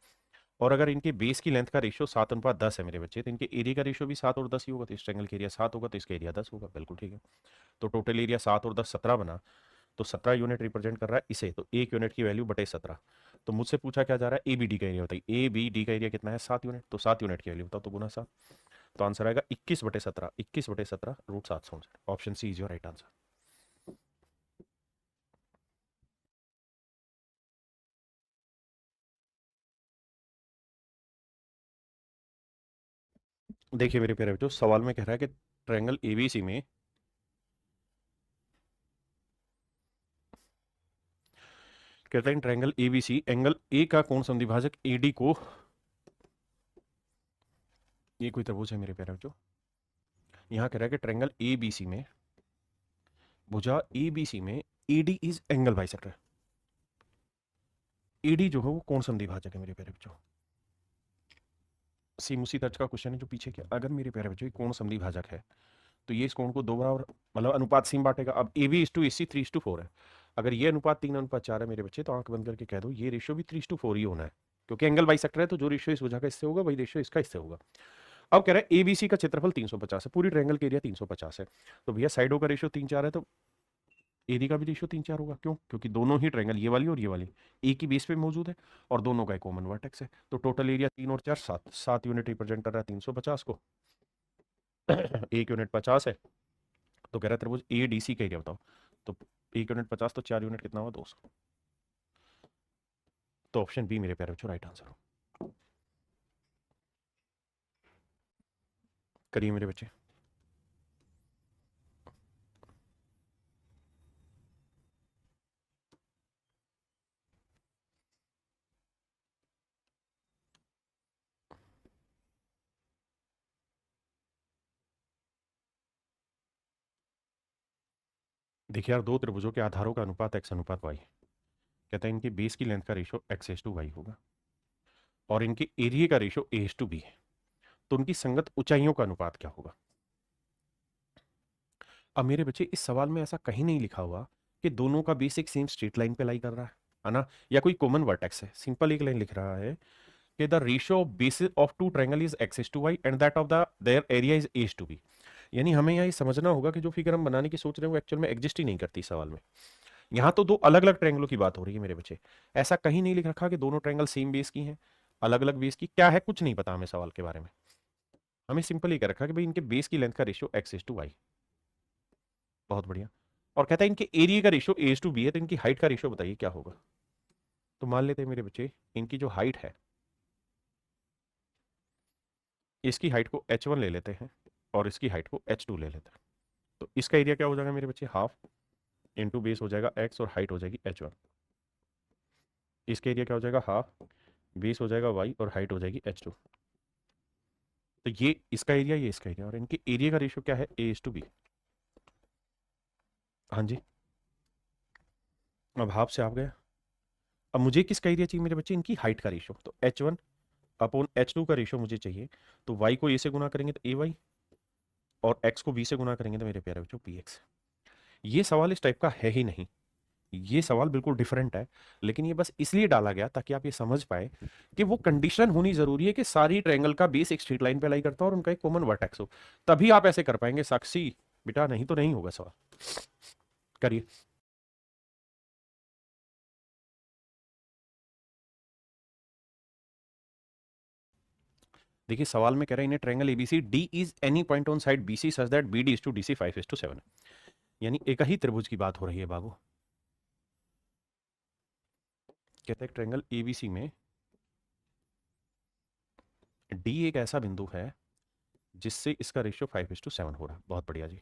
और अगर इनके बेस की लेंथ का रेशियो 7:10 है मेरे बच्चे, तो इनके एरिया का रेशियो भी 7 और 10 ही होगा, तो इस ट्रायंगल का एरिया 7 होगा, तो इसका एरिया 10 होगा, बिल्कुल ठीक है। तो टोटल एरिया 7 और 10 17 बना, तो 17 यूनिट रिप्रेजेंट कर रहा है इसे, तो 1 यूनिट की वैल्यू बटे 17। तो मुझसे पूछा क्या जा रहा है, ए बी डी का एरिया बताइए, ए बी डी का एरिया कितना है 7 यूनिट, तो 7 यूनिट की वैल्यू बताओ, तो गुना 7। तो आंसर आएगा 21/17, 21/17 root 769। Option C is your right answer. देखिए मेरे प्यारे बच्चों, सवाल में कह रहा है कि ट्रायंगल एबीसी में कहता है ट्रायंगल एबीसी एंगल ए का कोण समद्विभाजक एडी को, ये कोई त्रिभुज है मेरे प्यारे बच्चों, यहां कह रहा है कि ट्रायंगल एबीसी में भुजा एबीसी में AD is angle bisector. AD जो है वो कोण समद्विभाजक है मेरे प्यारे बच्चों। सेम उसी तर्ज का क्वेश्चन है जो पीछे किया। अगर मेरे प्यारे बच्चों कोण समद्विभाजक है तो ये इस कोण को दो बराबर मतलब अनुपात सेम बांटेगा। अब A B is to AC 3:4 है। अगर ये अनुपात 3:4 है मेरे बच्चे, तो आंख बंद करके कह दो ये रेशियो भी 3:4 ही होना है, क्योंकि एंगल बाइसेक्टर है, तो जो रेशियो इस भुजा का इससे होगा वही रेशियो इसका इससे होगा। अब कह रहा है एबीसी का क्षेत्रफल 350 है, पूरी ट्रायंगल का एरिया 350 है, तो भैया साइडों का रेशियो 3:4 है, तो एडी का भी रेशियो 3:4 होगा। क्यों? क्योंकि दोनों ही ट्रायंगल, ये वाली और ये वाली, एक ही बेस पे मौजूद है और दोनों का कॉमन वर्टेक्स है। तो टोटल एरिया 3 और 4 7, 7 यूनिट रिप्रेजेंट कर रहा है 350 को। 1 यूनिट 50 है, तो कह रहा है त्रिभुज ए डी सी का एरिया बताओ। तो 1 यूनिट 50, तो 4 यूनिट कितना हुआ? 200। तो ऑप्शन बी मेरे प्यारे बच्चों राइट आंसर हो। करिए मेरे बच्चे। देखिए यार, दो त्रिभुजों के आधारों का अनुपात x अनुपात y, कहता है इनकी बेस की लेंथ का रेशियो x:y होगा और इनके एरिया का रेशियो a:b है, तो उनकी संगत ऊंचाइयों का अनुपात क्या होगा? अब मेरे बच्चे इस सवाल में ऐसा कहीं नहीं लिखा हुआ कि दोनों का बेस एक सेम स्ट्रेट लाइन पे लाई कर रहा है ना, या कोई कॉमन वर्टेक्स है। सिंपल एक लाइन लिख रहा है कि the ratio of basis of two triangle is x:y and that of the their area is a:b। यानी हमें यहाँ ये समझना होगा कि जो फिगर हम बनाने की सोच रहे हैं वो एक्चुअल में एग्जिस्ट ही नहीं करती सवाल में। यहाँ तो दो अलग अलग ट्रायंगलों की बात हो रही है मेरे बच्चे, ऐसा कहीं नहीं लिख रखा कि दोनों ट्रायंगल सेम बेस की हैं, अलग अलग बेस की। क्या है कुछ नहीं पता हमें सवाल के बारे में, हमें सिंपल ही कर रखा कि भाई इनके बेस की लेंथ का रेशियो x:y। बहुत बढ़िया। और कहता है इनके एरिया का रेशियो a:b है, तो इनकी हाइट का रेशियो बताइए क्या होगा? तो मान लेते हैं मेरे बच्चे इनकी जो हाइट है, इसकी हाइट को h1 ले लेते हैं और इसकी हाइट को h2 ले लेते हैं। तो इसका एरिया क्या हो जाएगा मेरे बच्चे? हाफ इंटू बेस हो जाएगा x और हाइट हो जाएगी h1। इसका एरिया क्या हो जाएगा? हाफ बेस हो जाएगा y और हाइट हो जाएगी h2। तो ये इसका एरिया, ये इसका एरिया, और इनके एरिया का रेशियो क्या है? a:b। हाँ जी, अब हाफ से आप गया। अब मुझे किसका एरिया चाहिए मेरे बच्चे? इनकी हाइट का रेशियो। तो h1 अपॉन h2 का रेशियो मुझे चाहिए। तो y को a से गुना करेंगे तो ay, और x को b से गुना करेंगे तो मेरे प्यारे बच्चों bx। ये सवाल इस टाइप का है ही नहीं, ये सवाल बिल्कुल डिफरेंट है, लेकिन ये बस इसलिए डाला गया ताकि आप ये समझ पाए कि वो कंडीशन होनी जरूरी है कि सारी ट्रायंगल का बेस एक स्ट्रेट लाइन पे लाई करता हो और उनका एक कॉमन वर्टेक्स हो, तभी आप ऐसे कर पाएंगे साक्षी बेटा, नहीं तो नहीं होगा सवाल। करिए। देखिए सवाल में कह रहे हैं इन्हें triangle ABC D is any point on side BC such that BD is to DC 5:7, यानी एक ही त्रिभुज की बात हो रही है बाबू। कहते हैं ट्रायंगल एबीसी में डी एक ऐसा बिंदु है जिससे इसका रेशियो 5:7 हो रहा है। बहुत बढ़िया जी।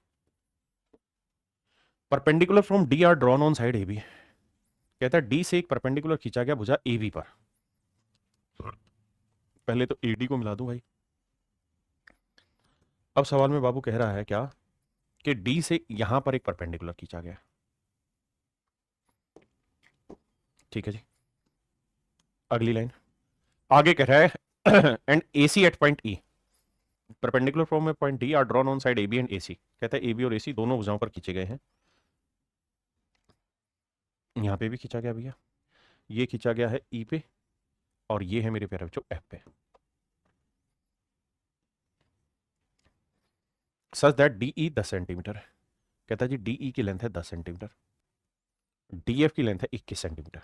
Perpendicular from D are drawn on side AB, कहता है डी से एक परपेंडिकुलर खींचा गया भुजा एबी पर। पहले तो एडी को मिला दूं भाई। अब सवाल में बाबू कह रहा है क्या कि डी से यहां पर एक परपेंडिकुलर खींचा गया। ठीक है जी, अगली लाइन आगे कह रहा है and AC at point E, perpendicular from a point D are drawn on side AB and AC. कहता है एबी और एसी दोनों भुजाओं पर खींचे गए हैं। यहां पे भी खींचा गया भैया, ये खींचा गया है ई पे और ये है मेरे प्यारे बच्चों एफ पे, such that D E 10 centimetre है। कहता है जी डी ई की लेंथ है 10 सेंटीमीटर, डी एफ की लेंथ है 21 centimetre.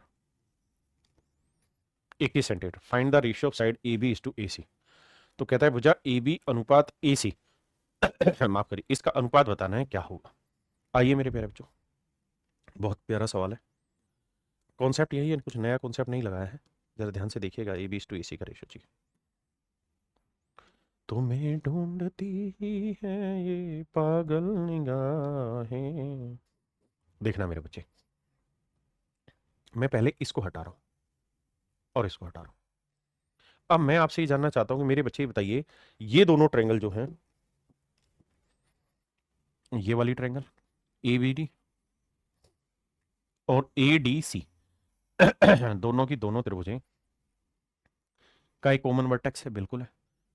21 centimetre, find the ratio of side A B is to A C. तो कहता है भुजा ए बी अनुपात ए सी माफ करिए, इसका अनुपात बताना है क्या होगा। आइए मेरे प्यारे बच्चों, बहुत प्यारा सवाल है। कॉन्सेप्ट यही है, कुछ नया कॉन्सेप्ट नहीं लगाया है, जरा ध्यान से देखिएगा। ए बी टू ए सी का रेशो जी। तुम्हें ढूंढती है ये पागल निगाहें। देखना मेरे बच्चे, मैं पहले इसको हटा रहा हूं और इसको हटा रहा हूं। अब मैं आपसे ये जानना चाहता हूं कि मेरे बच्चे बताइए, ये दोनों ट्रायंगल जो हैं, ये वाली ट्रायंगल ए बी डी और ए डी सी दोनों की दोनों त्रिभुजें का एक कॉमन वर्टेक्स है, बिल्कुल है।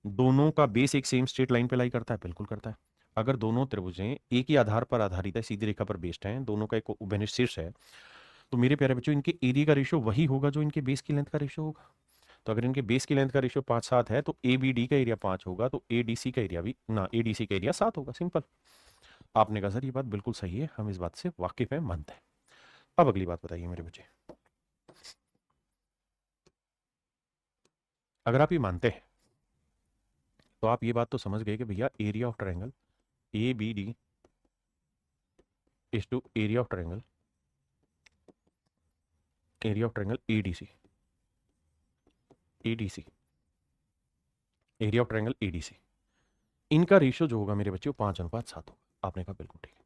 दोनों का बेस एक सेम स्ट्रेट लाइन पे लाई करता है, बिल्कुल करता है। अगर दोनों त्रिभुजें एक ही आधार पर आधारित है, सीधी रेखा पर बेस्ड हैं, दोनों का एक उभयनिष्ठ शीर्ष है, तो मेरे प्यारे बच्चों इनके एरिया का रेशियो वही होगा जो इनके बेस की लेंथ का रेशियो होगा। तो अगर इनके बेस की लेंथ का रेशियो 5-7 है, तो ए बी डी का एरिया 5 होगा, तो ए डी सी का एरिया भी ना, ए डी सी का एरिया 7 होगा। सिंपल। आपने कहा सर ये बात बिल्कुल सही है, हम इस बात से वाकिफ हैं, मानते हैं। अब अगली बात बताइए मेरे बच्चे, अगर आप ये मानते हैं तो आप ये बात तो समझ गए कि भैया area of triangle A B D is to area of triangle A D C, area of triangle A D C, इनका रेशियो जो होगा मेरे बच्चे वो 5:7 होगा। आपने कहा बिल्कुल ठीक है।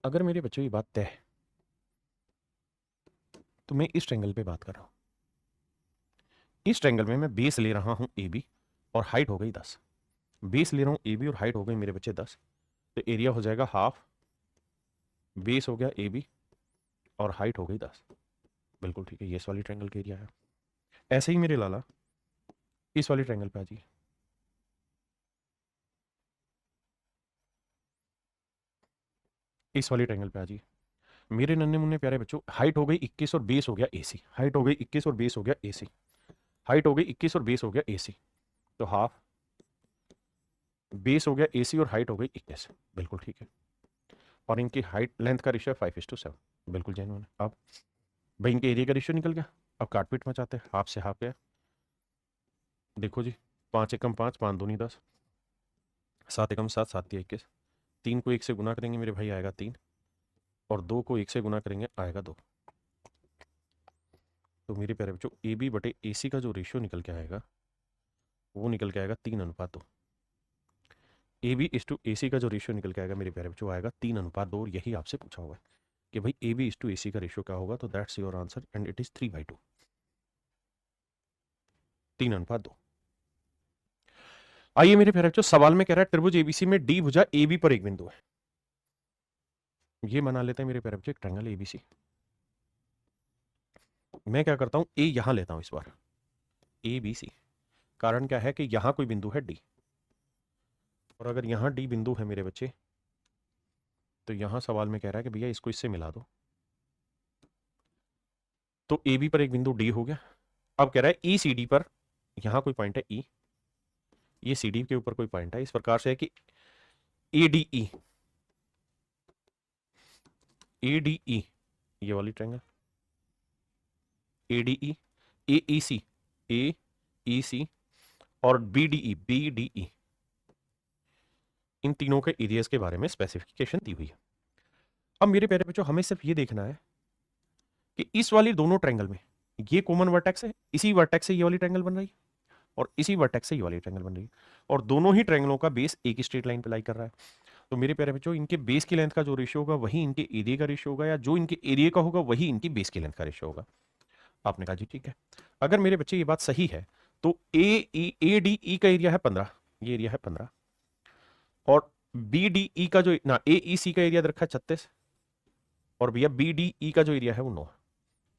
अगर मेरे बच्चों ये बात तय है, तो मैं इस ट्रायंगल पे बात कर रहा हूं। इस ट्रायंगल में मैं बेस ले रहा हूं ए बी और हाइट हो गई 10। बेस ले रहा हूं ए बी और हाइट हो गई मेरे बच्चे 10, तो एरिया हो जाएगा हाफ, बेस हो गया ए बी और हाइट हो गई 10। बिल्कुल ठीक है, ये इस वाली ट्रायंगल का एरिया है। ऐसे ही मेरे लाला इस वाली ट्रायंगल पे आ जाइए। इस वाली ट्रायंगल पे आ जाइए मेरे नन्हे मुन्ने प्यारे बच्चों। हाइट हो गई 21 और बेस हो गया एसी, हाइट हो गई 21 और बेस हो गया एसी, हाइट हो गई 21 और बेस हो गया एसी, तो हाफ, बेस हो गया एसी और हाइट हो गई 21। बिल्कुल ठीक है। और इनकी हाइट लेंथ का रेशियो 5:7, बिल्कुल जेन्युइन है। अब भाई इनके एरिया का रेशियो निकल गया। अब काटपीट मचाते हैं, हाफ से हाफ गया। देखो जी, 5 एकम 5, 5 दूनी 10, 7 एकम 7, 7 तिया 21। 3 को 1 से गुना करेंगे मेरे भाई आएगा 3, और 2 को 1 से गुना करेंगे आएगा 2। तो मेरे प्यारे बच्चों ए बी बटे ए सी का जो रेशियो निकल के आएगा वो निकल के आएगा 3:2। ए बी इस टू ए सी का जो रेशियो निकल के आएगा मेरे प्यारे बच्चों आएगा 3:2। और यही आपसे पूछा हुआ है कि भाई ए बी इस टू ए सी का रेशियो क्या होगा, तो that's your answer and it is 3/2, 3:2। आइए मेरे प्यारे बच्चों, सवाल में कह रहा है त्रिभुज एबीसी में डी भुजा ए बी पर एक बिंदु है। ये बना लेते हैं मेरे प्यारे बच्चों एक ट्रायंगल एबीसी। मैं क्या करता हूं, ए यहां लेता हूं इस बार, ए बी सी। कारण क्या है कि यहां कोई बिंदु है डी, और अगर यहां डी बिंदु है मेरे बच्चे, तो यहां सवाल में कह रहा है कि भैया इसको इससे मिला दो, तो ए बी पर एक बिंदु डी हो गया। अब कह रहा है ई सी डी पर, यहां कोई पॉइंट है ई, ये सी डी के ऊपर कोई पॉइंट है, इस प्रकार से है कि A D E, A D E ये वाली triangle, A D E, A E C, A E C और B D E, B D E, इन तीनों के एरियाज के बारे में स्पेसिफिकेशन दी हुई है। अब मेरे प्यारे बच्चों हमें सिर्फ ये देखना है कि इस वाली दोनों ट्रायंगल में ये कॉमन वर्टेक्स है, इसी वर्टेक्स से ये वाली ट्रायंगल बन रही है, और इसी वर्टेक्स से ये वाली ट्रायंगल बन रही है, और दोनों ही ट्रायंगलों का बेस एक ही स्ट्रेट लाइन पे लाई कर रहा है। तो मेरे प्यारे बच्चों इनके बेस की लेंथ का जो रेशियो होगा वही इनके एरिया का रेशियो होगा, या जो इनके एरिया का होगा वही इनकी बेस की लेंथ का रेशियो होगा। आपने कहा जी ठीक है। अगर मेरे बच्चे ये बात सही है, तो ए डी ई का एरिया है 15, ये एरिया है 15, और बी डी ई का जो ना ए ई सी का एरिया रखा है 36, और भैया बी डी ई का जो एरिया है वो 9।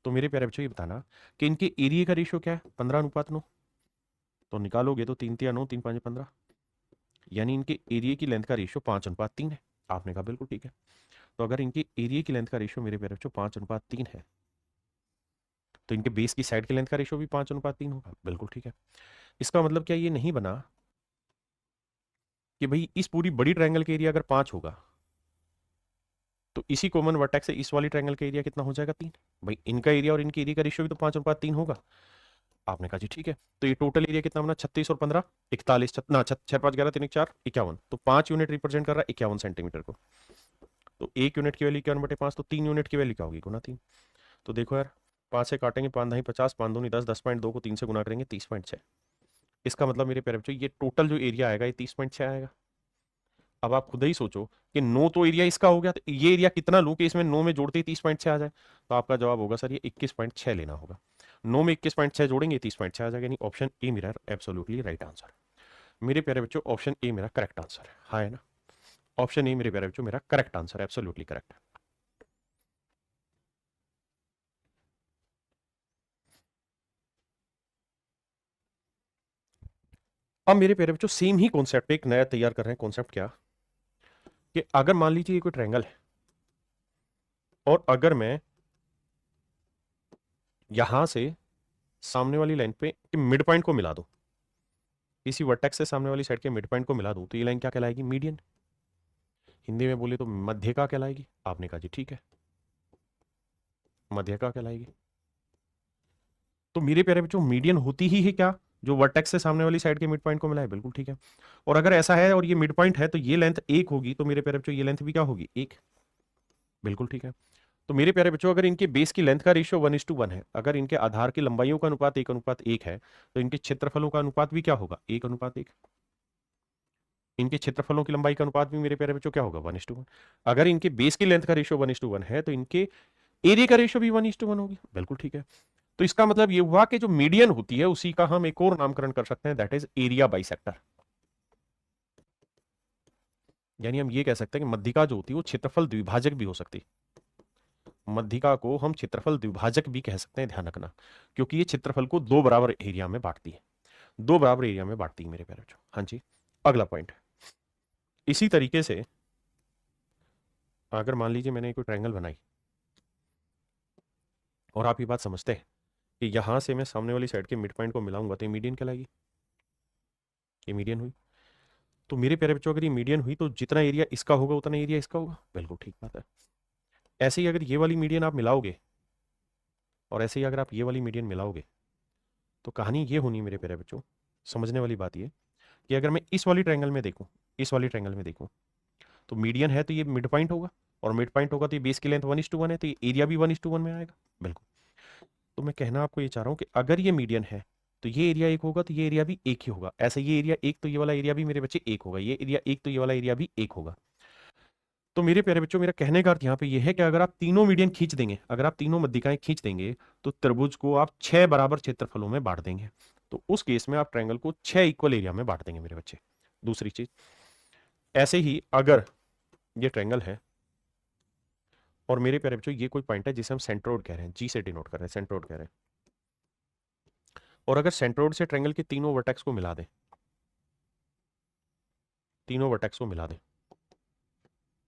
तो मेरे प्यारे बच्चों ये बताना कि इनके एरिया का रेशियो क्या है, 15:9। तो निकालोगे तो 3 तिया 9, 3 5 15, यानी इनके एरिया की लेंथ का रेशियो 5:3 है। आपने कहा बिल्कुल ठीक है। तो अगर इनके एरिया की लेंथ का रेशियो मेरे प्यारे बच्चों 5:3 है, तो इनके बेस की साइड की लेंथ का रेशियो भी 5:3 होगा। बिल्कुल ठीक है। इसका मतलब क्या ये नहीं बना कि भाई इस पूरी बड़ी ट्रायंगल का एरिया अगर 5 होगा, तो इसी कॉमन वर्टेक्स से इस वाली ट्रायंगल का एरिया कितना हो जाएगा 3। भाई इनका एरिया और इनके एरिया का रेशियो भी तो 5:3 होगा। आपने कहा जी ठीक है। तो ये टोटल एरिया कितना बना, 36 और 15 41, ना 6 5 11 3 1 4 51, तो 5 यूनिट रिप्रेजेंट कर रहा है 51 सेंटीमीटर को। तो 1 यूनिट की वैल्यू 51/5, तो 3 यूनिट की वैल्यू क्या होगी, गुना 3। तो देखो यार, 5 से काटेंगे, 5 9 50, 5 दूनी 10, 10.2 को 3 से गुना करेंगे 30.6। इसका मतलब मेरे प्यारे बच्चों, ये टोटल जो एरिया आएगा ये 30.6 आएगा। अब आप खुद ही सोचो कि 9 तो एरिया इसका हो गया, तो ये एरिया कितना लूं कि इसमें 9 में जोड़ते ही 30.6 आ जाए। तो आपका जवाब होगा सर ये 21.6 लेना होगा। 9 में 21.6 जोड़ेंगे 30.6 आ जाएगा, यानी ऑप्शन ए मेरा एब्सोल्युटली राइट आंसर। मेरे प्यारे बच्चों ऑप्शन ए मेरा करेक्ट आंसर है, हाँ है ना। ऑप्शन ए मेरे प्यारे बच्चों मेरा करेक्ट आंसर, एब्सोल्युटली करेक्ट है। अब मेरे प्यारे बच्चों सेम ही कॉन्सेप्ट एक नया तैयार कर रहे हैं। कॉन्सेप्ट क्या, कि अगर मान लीजिए ये कोई ट्रायंगल है और अगर मैं यहां से सामने वाली लाइन पे मिड पॉइंट को मिला दूं, इसी वर्टेक्स से सामने वाली साइड के मिड पॉइंट को मिला दूं, तो ये लाइन क्या कहलाएगी, मीडियन। हिंदी में बोले तो मध्यका कहलाएगी। आपने कहा जी ठीक है, मध्यका कहलाएगी। तो मेरे प्यारे बच्चों मीडियन होती ही है क्या, जो वर्टेक्स से सामने वाली साइड के मिड पॉइंट को मिला है, बिल्कुल ठीक है। और अगर ऐसा है और ये मिड पॉइंट है तो ये लेंथ 1 होगी, तो मेरे प्यारे बच्चों ये लेंथ भी क्या होगी, 1, बिल्कुल ठीक है। तो मेरे प्यारे बच्चों अगर इनके बेस की लेंथ का रेशियो 1:1 है, अगर इनके आधार की लंबाइयों का अनुपात 1:1 है, तो इनके क्षेत्रफलों का अनुपात भी क्या होगा, 1:1। इनके क्षेत्रफलों की लंबाई का अनुपात भी मेरे प्यारे बच्चों क्या होगा, 1:1। अगर इनके बेस की लेंथ का रेशियो 1:1 है, तो इनके एरिया का रेशियो भी 1:1 होगी, बिल्कुल ठीक है। तो इसका मतलब ये हुआ कि जो मीडियन होती है उसी का हम एक और नामकरण कर सकते हैं, दैट इज एरिया बाइसेक्टर। यानी हम ये कह सकते हैं कि मध्यिका जो होती है वो क्षेत्रफल द्विभाजक भी हो सकती है। मध्यिका को हम क्षेत्रफल द्विभाजक भी कह सकते हैं, ध्यान रखना, क्योंकि ये क्षेत्रफल को दो बराबर एरिया में बांटती है, दो बराबर एरिया में बांटती है मेरे प्यारे बच्चों। हाँ जी, अगला पॉइंट, इसी तरीके से अगर मान लीजिए मैंने कोई ट्रायंगल बनाई और आप ये बात समझते हैं कि यहां से मैं सामने वाली साइड के मिड पॉइंट को मिलाऊंगा तो ये मीडियन कहलाएगी, ये मीडियन हुई। तो मेरे प्यारे बच्चों अगर ये मीडियन हुई तो जितना एरिया इसका होगा उतना एरिया इसका होगा, बिल्कुल ठीक बात है। ऐसे ही अगर ये वाली मीडियन आप मिलाओगे और ऐसे ही अगर आप ये वाली मीडियन मिलाओगे, तो कहानी ये होनी मेरे प्यारे बच्चों, समझने वाली बात ये कि अगर मैं इस वाली ट्रायंगल में देखूं, इस वाली ट्रायंगल में देखूं, तो मीडियन है तो ये मिड पॉइंट होगा, और मिड पॉइंट होगा तो ये बेस की लेंथ 1:1 है, तो ये एरिया भी 1:1 में आएगा, बिल्कुल। तो मैं कहना आपको ये चाह रहा हूं कि अगर ये मीडियन है तो ये एरिया 1 होगा, तो ये एरिया भी 1 ही होगा। ऐसे ये एरिया 1 तो ये वाला एरिया भी मेरे बच्चे 1 होगा, ये एरिया 1 तो ये वाला एरिया भी 1 होगा। तो मेरे प्यारे बच्चों मेरा कहने का अर्थ यहाँ पे ये है कि अगर आप तीनों मीडियन खींच देंगे, अगर आप तीनों मध्यिकाएं खींच देंगे, तो त्रिभुज को आप 6 बराबर क्षेत्रफलों में बांट देंगे। तो उस केस में आप ट्रायंगल को 6 इक्वल एरिया में बांट देंगे मेरे बच्चे। दूसरी चीज, ऐसे ही अगर ये ट्रायंगल है और मेरे प्यारे बच्चों ये कोई पॉइंट है जिसे हम सेंट्रोइड कह रहे हैं, जी से डिनोट कर रहे हैं, सेंट्रोइड कह रहे हैं, और अगर सेंट्रोइड से ट्रायंगल के तीनों वर्टेक्स को मिला दें, तीनों वर्टेक्स को मिला दें,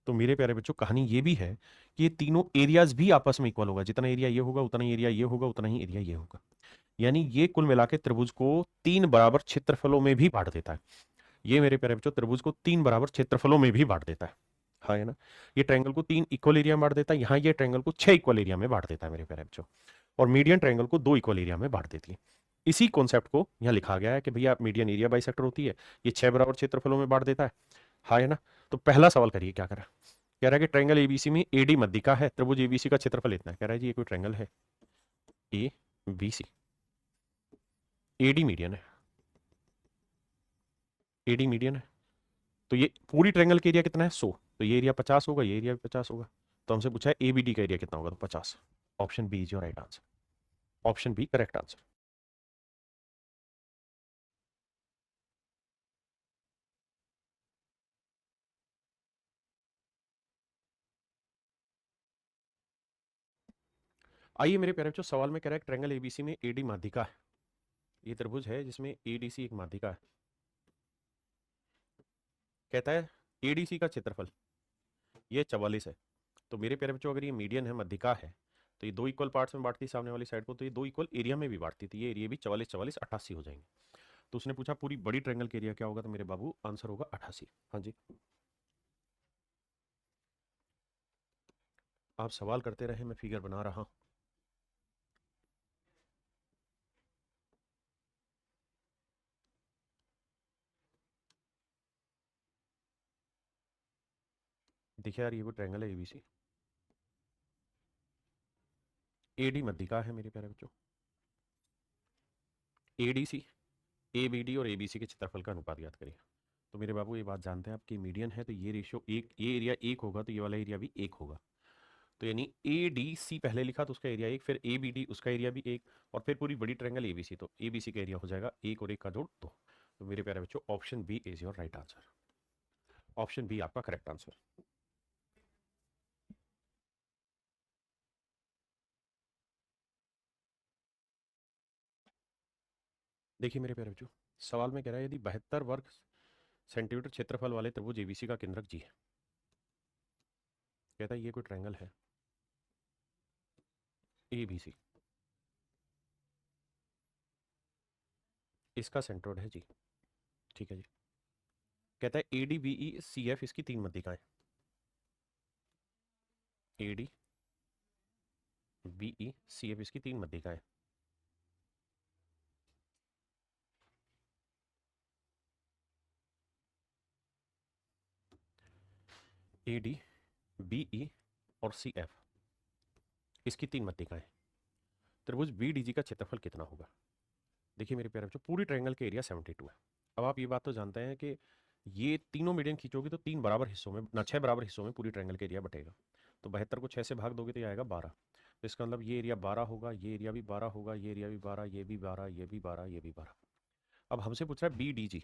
तो मेरे प्यारे बच्चों कहानी ये भी है कि ये तीनों एरियाज भी आपस में इक्वल होगा, जितना एरिया ये होगा उतना ही एरिया ये होगा, उतना ही एरिया ये होगा। यानी ये कुल मिला के त्रिभुज को 3 बराबर क्षेत्रफलों में भी बांट देता है। ये मेरे प्यारे बच्चों त्रिभुज को 3 बराबर क्षेत्रफलों में भी बांट देता है, हाँ है ना। ये ट्रायंगल को 3 इक्वल एरिया में बांट देता है, यहाँ ये ट्रायंगल को 6 इक्वल एरिया में बांट देता है मेरे प्यारे बच्चों, और मीडियन ट्रायंगल को 2 इक्वल एरिया में बांट देती है। इसी कॉन्सेप्ट को यहाँ लिखा गया है कि भैया मीडियन एरिया बाइसेक्टर होती है, ये 6 बराबर क्षेत्रफलों में बांट देता है, हाँ है ना। तो पहला सवाल करिए क्या करा, कह रहा है कि ट्रायंगल एबीसी में एडी मध्यिका है, त्रिभुज एबीसी का क्षेत्रफल इतना है। कह रहा है जी ये कोई ट्रायंगल है A B C, AD median है, एडी मीडियन है, तो ये पूरी ट्रायंगल का एरिया कितना है, 100, तो ये एरिया 50 होगा, ये एरिया भी 50 होगा। तो हमसे पूछा है एबीडी का एरिया कितना होगा, तो 50। Option B is your right answer, option B correct answer. आइए मेरे प्यारे बच्चों, सवाल में कह रहा है ट्रायंगल एबीसी में एडी माध्यिका है, ये त्रिभुज है जिसमें एडीसी एक माध्यिका है। कहता है एडीसी का क्षेत्रफल ये 44 है। तो मेरे प्यारे बच्चों अगर ये मीडियन है, मध्यिका है, तो ये दो इक्वल पार्ट्स में बांटती सामने वाली साइड को, तो ये दो इक्वल एरिया में भी बांटती थी, ये एरिया भी 44 44 88 हो जाएंगे। तो उसने पूछा पूरी बड़ी ट्रायंगल का एरिया क्या होगा, तो मेरे बाबू आंसर होगा 88। हाँ जी, आप सवाल करते रहे, मैं फिगर बना रहा। देखिए यार, ये वो ट्रायंगल है एबीसी, एडी मध्यिका है मेरे प्यारे बच्चों। एडीसी, एबीडी और एबीसी के क्षेत्रफल का अनुपात ज्ञात करिए। तो मेरे बाबू ये बात जानते हैं आप कि मीडियन है तो ये रेशियो एक, ये एरिया एक होगा तो ये वाला एरिया भी एक होगा। तो यानी ए डी सी पहले लिखा तो उसका एरिया एक, फिर ए बी डी उसका एरिया भी एक, और फिर पूरी बड़ी ट्रायंगल ए बी सी, तो ए बी सी का एरिया हो जाएगा एक और एक का जोड़ दो। तो मेरे प्यारे बच्चों option B is your right answer. Option B आपका करेक्ट आंसर। देखिए मेरे प्यारे बच्चों, सवाल में कह रहा है यदि 72 वर्ग सेंटीमीटर क्षेत्रफल वाले त्रिभुज एबीसी का केंद्रक जी है। कहता है ये कोई ट्रायंगल है ए बी सी, इसका सेंट्रोइड है जी। ठीक है जी। कहता है A D B E C F इसकी तीन मध्यिकाएं, A D B E C F इसकी तीन मध्यिकाएं। ए डी बी ई और सी एफ इसकी तीन मध्यिकाएं, त्रिभुज बी डी जी का क्षेत्रफल कितना होगा। देखिए मेरे प्यारे बच्चों, पूरी ट्रायंगल के एरिया 72 है। अब आप ये बात तो जानते हैं कि ये तीनों मीडियन खींचोगे तो तीन बराबर हिस्सों में ना, 6 बराबर हिस्सों में पूरी ट्रायंगल के एरिया बटेगा। तो 72 को 6 से भाग दोगे तो ये आएगा 12। तो इसका मतलब ये एरिया 12 होगा, ये एरिया भी 12 होगा, ये एरिया भी 12, ये भी 12, ये भी 12, ये भी 12। अब हमसे पूछ रहा है बी डी जी,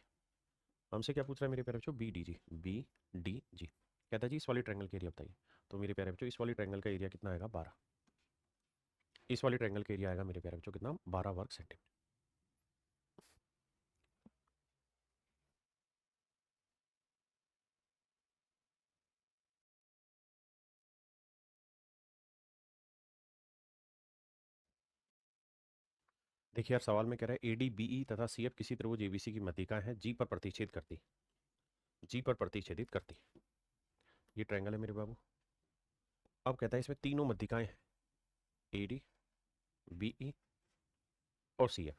हमसे क्या पूछ रहा है मेरे प्यारे बच्चों, B D G, B D G. कहता है जी इस वाली ट्रायंगल के एरिया बताइए। तो मेरे प्यारे बच्चों इस वाली ट्रायंगल का एरिया कितना आएगा, 12। इस वाली ट्रायंगल का एरिया आएगा मेरे प्यारे बच्चों कितना, 12 वर्ग सेंटीमीटर। देखिए यार, सवाल में कह रहा है ए डी बी ई तथा सी एफ किसी त्रिभुज एबीसी की मध्यिका है जी पर प्रतिच्छेद करती, जी पर प्रतिच्छेदित करती। ये ट्रायंगल है मेरे बाबू। अब कहता है इसमें तीनों मध्यिकाएं हैं, ए डी बी ई और C F.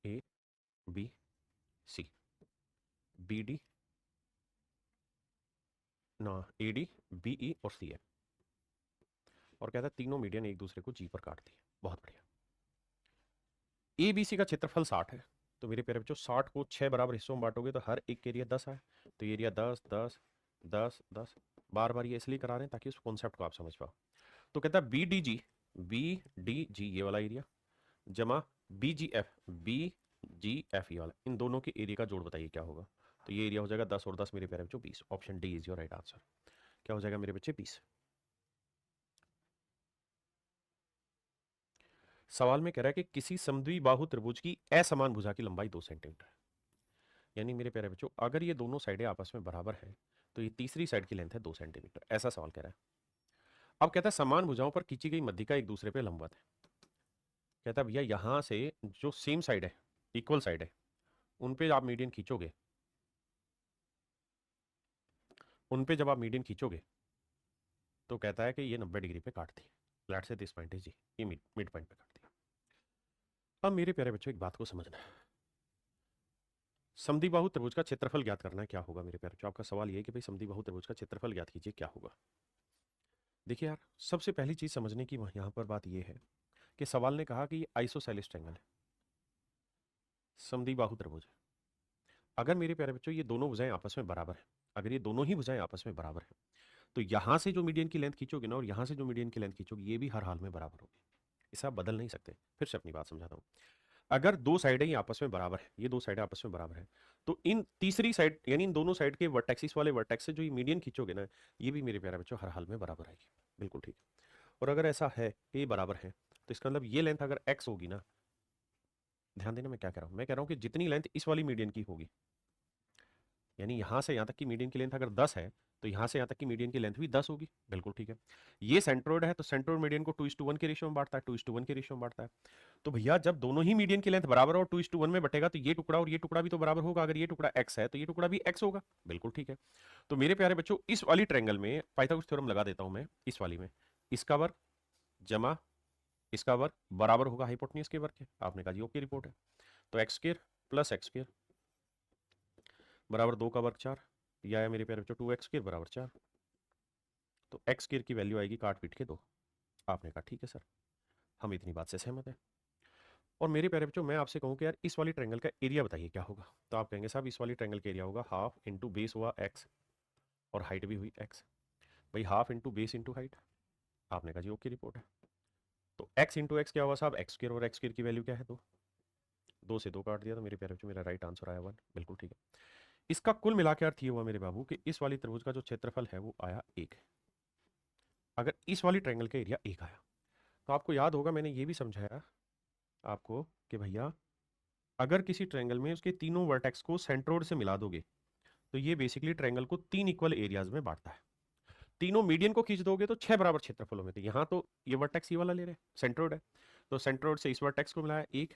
A B C, B D, ना, ए डी बी ई और सी एफ। और कहता है तीनों मीडियन एक दूसरे को जी पर काटती है। बहुत बढ़िया। ए बी सी का क्षेत्रफल 60 है। तो मेरे प्यारे बच्चों 60 को 6 बराबर हिस्सों में बांटोगे तो हर एक के एरिया 10 है। तो ये एरिया 10 10 10 10। बार बार ये इसलिए करा रहे हैं ताकि उस कॉन्सेप्ट को आप समझ पाओ। तो कहता है B D G, B D G ये वाला एरिया, जमा B G F, B G F ये वाला, इन दोनों के एरिया का जोड़ बताइए क्या होगा। तो ये एरिया हो जाएगा 10 और 10 मेरे प्यारे बच्चों 20। Option D is your right answer. क्या हो जाएगा मेरे बच्चे, 20। सवाल में कह रहा है कि किसी समद्विबाहु त्रिभुज की असमान भुजा की लंबाई 2 सेंटीमीटर है। यानी मेरे प्यारे बच्चों अगर ये दोनों साइडें आपस में बराबर हैं तो ये तीसरी साइड की लेंथ है 2 सेंटीमीटर, ऐसा सवाल कह रहा है। अब कहता है समान भुजाओं पर खींची गई मध्यिका एक दूसरे पे लंबवत है। कहता है भैया यहां से जो सेम साइड है, इक्वल साइड है, उन पे आप मीडियन खींचोगे, उन पे जब आप मीडियन खींचोगे तो कहता है कि ये 90 डिग्री पे काटती है। Let's say this point is जी, ये मिड पॉइंट पे काटती है। अब मेरे प्यारे बच्चों एक बात को समझना है, समद्विबाहु त्रिभुज का क्षेत्रफल ज्ञात करना है, क्या होगा मेरे प्यारे बच्चों। आपका सवाल ये है कि भाई समद्विबाहु त्रिभुज का क्षेत्रफल ज्ञात कीजिए, क्या होगा। देखिए यार, सबसे पहली चीज समझने की यहाँ पर बात यह है कि सवाल ने कहा कि ये आइसोसेलेस ट्रायंगल है, समद्विबाहु त्रिभुज है। अगर मेरे प्यारे बच्चों ये दोनों भुजाएं आपस में बराबर है, अगर ये दोनों ही भुजाएं आपस में बराबर है, तो यहां से जो मीडियन की लेंथ खींचोगे ना और यहां से जो मीडियन की लेंथ खींचोगे ये भी हर हाल में बराबर होगी। इसे आप बदल नहीं सकते। फिर से अपनी बात समझाता हूँ। अगर दो साइडें ही आपस में बराबर है, ये दो साइडें आपस में बराबर है, तो इन तीसरी साइड यानी इन दोनों साइड के वर्टेक्सिस वाले वर्टेक्स से जो ये मीडियन खींचोगे ना, ये भी मेरे प्यारे बच्चों हर हाल में बराबर आएगी। बिल्कुल ठीक है। और अगर ऐसा है कि ये बराबर है तो इसका मतलब ये लेंथ अगर एक्स होगी ना, ध्यान देना मैं क्या कह रहा हूँ, मैं कह रहा हूँ कि जितनी लेंथ इस वाली मीडियन की होगी, यानी यहां से यहां तक की मीडियन की लेंथ अगर 10 है तो यहां से यहां तक की मीडियन की लेंथ भी 10 होगी। बिल्कुल ठीक है। ये सेंट्रोइड है तो सेंट्रोइड मीडियन को 2:1 के रेशियो में बांटता है, 2:1 के रेशियो में बांटता है। तो भैया जब दोनों ही मीडियन की लेंथ बराबर और 2:1 में बटेगा तो ये टुकड़ा और ये टुकड़ा भी तो बराबर होगा। अगर ये टुकड़ा x है तो ये टुकड़ा भी x होगा। बिल्कुल ठीक है। तो मेरे प्यारे बच्चों इस वाली ट्रायंगल में पाइथागोरस थ्योरम लगा देता हूं मैं, इस वाली में इसका वर्ग जमा इसका वर्ग बराबर होगा हाइपोटेन्यूज के वर्ग के। आपने कहा जी ओके रिपोर्ट है। तो x square plus x square बराबर 2 का वर्ग 4, ये आया मेरे प्यारे बच्चों 2x² बराबर 4। तो x² की वैल्यू आएगी काट पीट के 2। आपने कहा ठीक है सर, हम इतनी बात से सहमत हैं। और मेरे प्यारे बच्चों मैं आपसे कहूँ कि यार इस वाली ट्रायंगल का एरिया बताइए क्या होगा, तो आप कहेंगे साहब इस वाली ट्रायंगल का एरिया होगा हाफ इंटू बेस हुआ x और हाइट भी हुई x। भाई half into base into height, आपने कहा जी ओके रिपोर्ट है। तो x इंटू एक्स क्या हुआ साहब x² और x² की वैल्यू क्या है 2, 2 से 2 काट दिया तो मेरे प्यारे बच्चों मेरा राइट आंसर आया 1। बिल्कुल ठीक है। इसका कुल मिला के अर्थ ये हुआ मेरे बाबू कि इस वाली त्रिभुज का जो क्षेत्रफल है वो आया 1। अगर इस वाली ट्रायंगल का एरिया 1 आया तो आपको याद होगा मैंने ये भी समझाया आपको कि भैया अगर किसी ट्रायंगल में उसके तीनों वर्टेक्स को सेंट्रोइड से मिला दोगे तो ये बेसिकली ट्रायंगल को 3 इक्वल एरियाज में बांटता है। तीनों मीडियन को खींच दोगे तो 6 बराबर क्षेत्रफलों में थे। यहाँ तो ये वर्टेक्स ये वाला ले रहे हैं, सेंट्रोइड है, तो सेंट्रोइड से इस वर्टेक्स को मिलाया 1,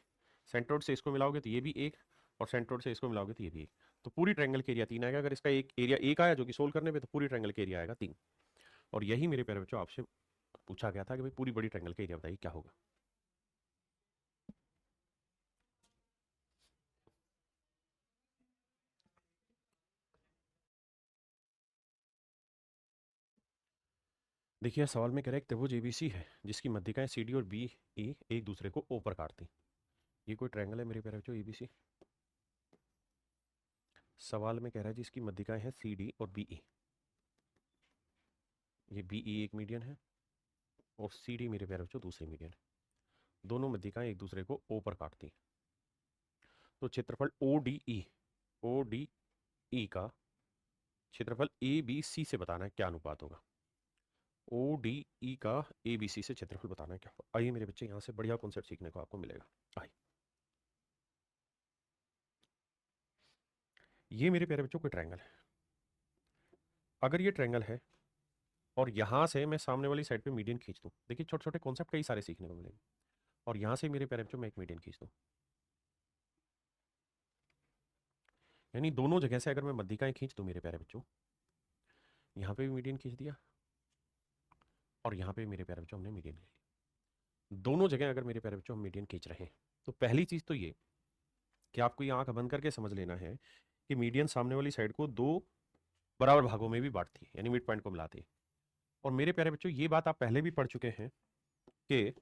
सेंट्रोइड से इसको मिलाओगे तो ये भी 1, और सेंट्रोइड से इसको मिलाओगे तो ये भी 1। तो पूरी ट्रायंगल के एरिया 3 आएगा। अगर इसका एक एरिया 1 आया जो कि सोल्व करने पे, तो पूरी ट्रायंगल के एरिया आएगा 3। और यही मेरे प्यारे बच्चों आपसे पूछा गया था कि भाई पूरी बड़ी ट्रायंगल का एरिया बताइए क्या होगा। देखिए सवाल में कह रहा है एक त्रिभुज एबीसी है जिसकी मध्यिकाएं सी डी और बी ई एक दूसरे को ओ पर काटती। ये कोई ट्रायंगल है मेरे प्यारे बच्चों एबीसी। सवाल में कह रहा है जिसकी मध्यिकाएं हैं सी डी और बी ई। ये बी ई एक मीडियन है और सी डी मेरे प्यारे बच्चों दूसरी मीडियन है। दोनों मध्यिकाएं एक दूसरे को ओ पर काटती। तो क्षेत्रफल ओ डी ई का क्षेत्रफल ए बी सी से बताना है क्या अनुपात होगा। ओ डी ई का ए बी सी से क्षेत्रफल बताना है क्या होगा। आइए मेरे बच्चे यहाँ से बढ़िया कॉन्सेप्ट सीखने को आपको मिलेगा। आइए, ये मेरे प्यारे बच्चों कोई ट्रायंगल है। अगर ये ट्रायंगल है और यहाँ से मैं सामने वाली साइड पे मीडियन खींच दूँ, देखिए छोटे छोटे कॉन्सेप्ट कई सारे सीखने को मिलेंगे। और यहाँ से मेरे प्यारे बच्चों मैं एक मीडियन खींच दूँ, यानी दोनों जगह से अगर मैं मध्यिकाएं खींच दूँ मेरे प्यारे बच्चों, यहाँ पे भी मीडियन खींच दिया और यहाँ पे मेरे प्यारे बच्चों हमने मीडियन ले लिया। दोनों जगह अगर मेरे प्यारे बच्चों हम मीडियन खींच रहे हैं तो पहली चीज़ तो ये कि आपको ये आंख बंद करके समझ लेना है कि मीडियन सामने वाली साइड को 2 बराबर भागों में भी बांटती है, यानी मिड पॉइंट को मिलाती है। और मेरे प्यारे बच्चों ये बात आप पहले भी पढ़ चुके हैं कि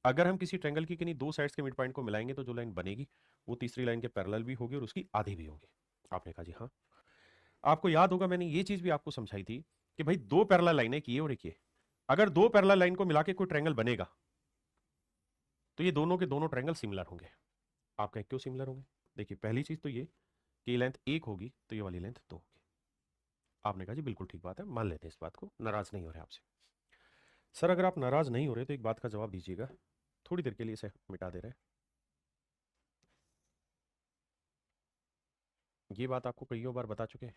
अगर हम किसी ट्रायंगल की किन्हीं 2 साइड्स के मिड पॉइंट को मिलाएंगे तो जो लाइन बनेगी वो तीसरी लाइन के पैरेलल भी होगी और उसकी आधी भी होगी। आपने कहा जी हाँ। आपको याद होगा मैंने ये चीज भी आपको समझाई थी कि भाई 2 पैरेलल लाइनें की और एक ये, अगर 2 पैरेलल लाइन को मिला के कोई ट्रायंगल बनेगा तो ये दोनों के दोनों ट्रायंगल सिमिलर होंगे। आप कहें क्यों सिमिलर होंगे? देखिए पहली चीज तो ये कि लेंथ 1 होगी तो ये वाली लेंथ 2 होगी। आपने कहा जी बिल्कुल ठीक बात है, मान लेते हैं इस बात को, नाराज नहीं हो रहे आपसे। सर अगर आप नाराज नहीं हो रहे तो एक बात का जवाब दीजिएगा, थोड़ी देर के लिए इसे मिटा दे रहे हैं। ये बात आपको कईयों बार बता चुके हैं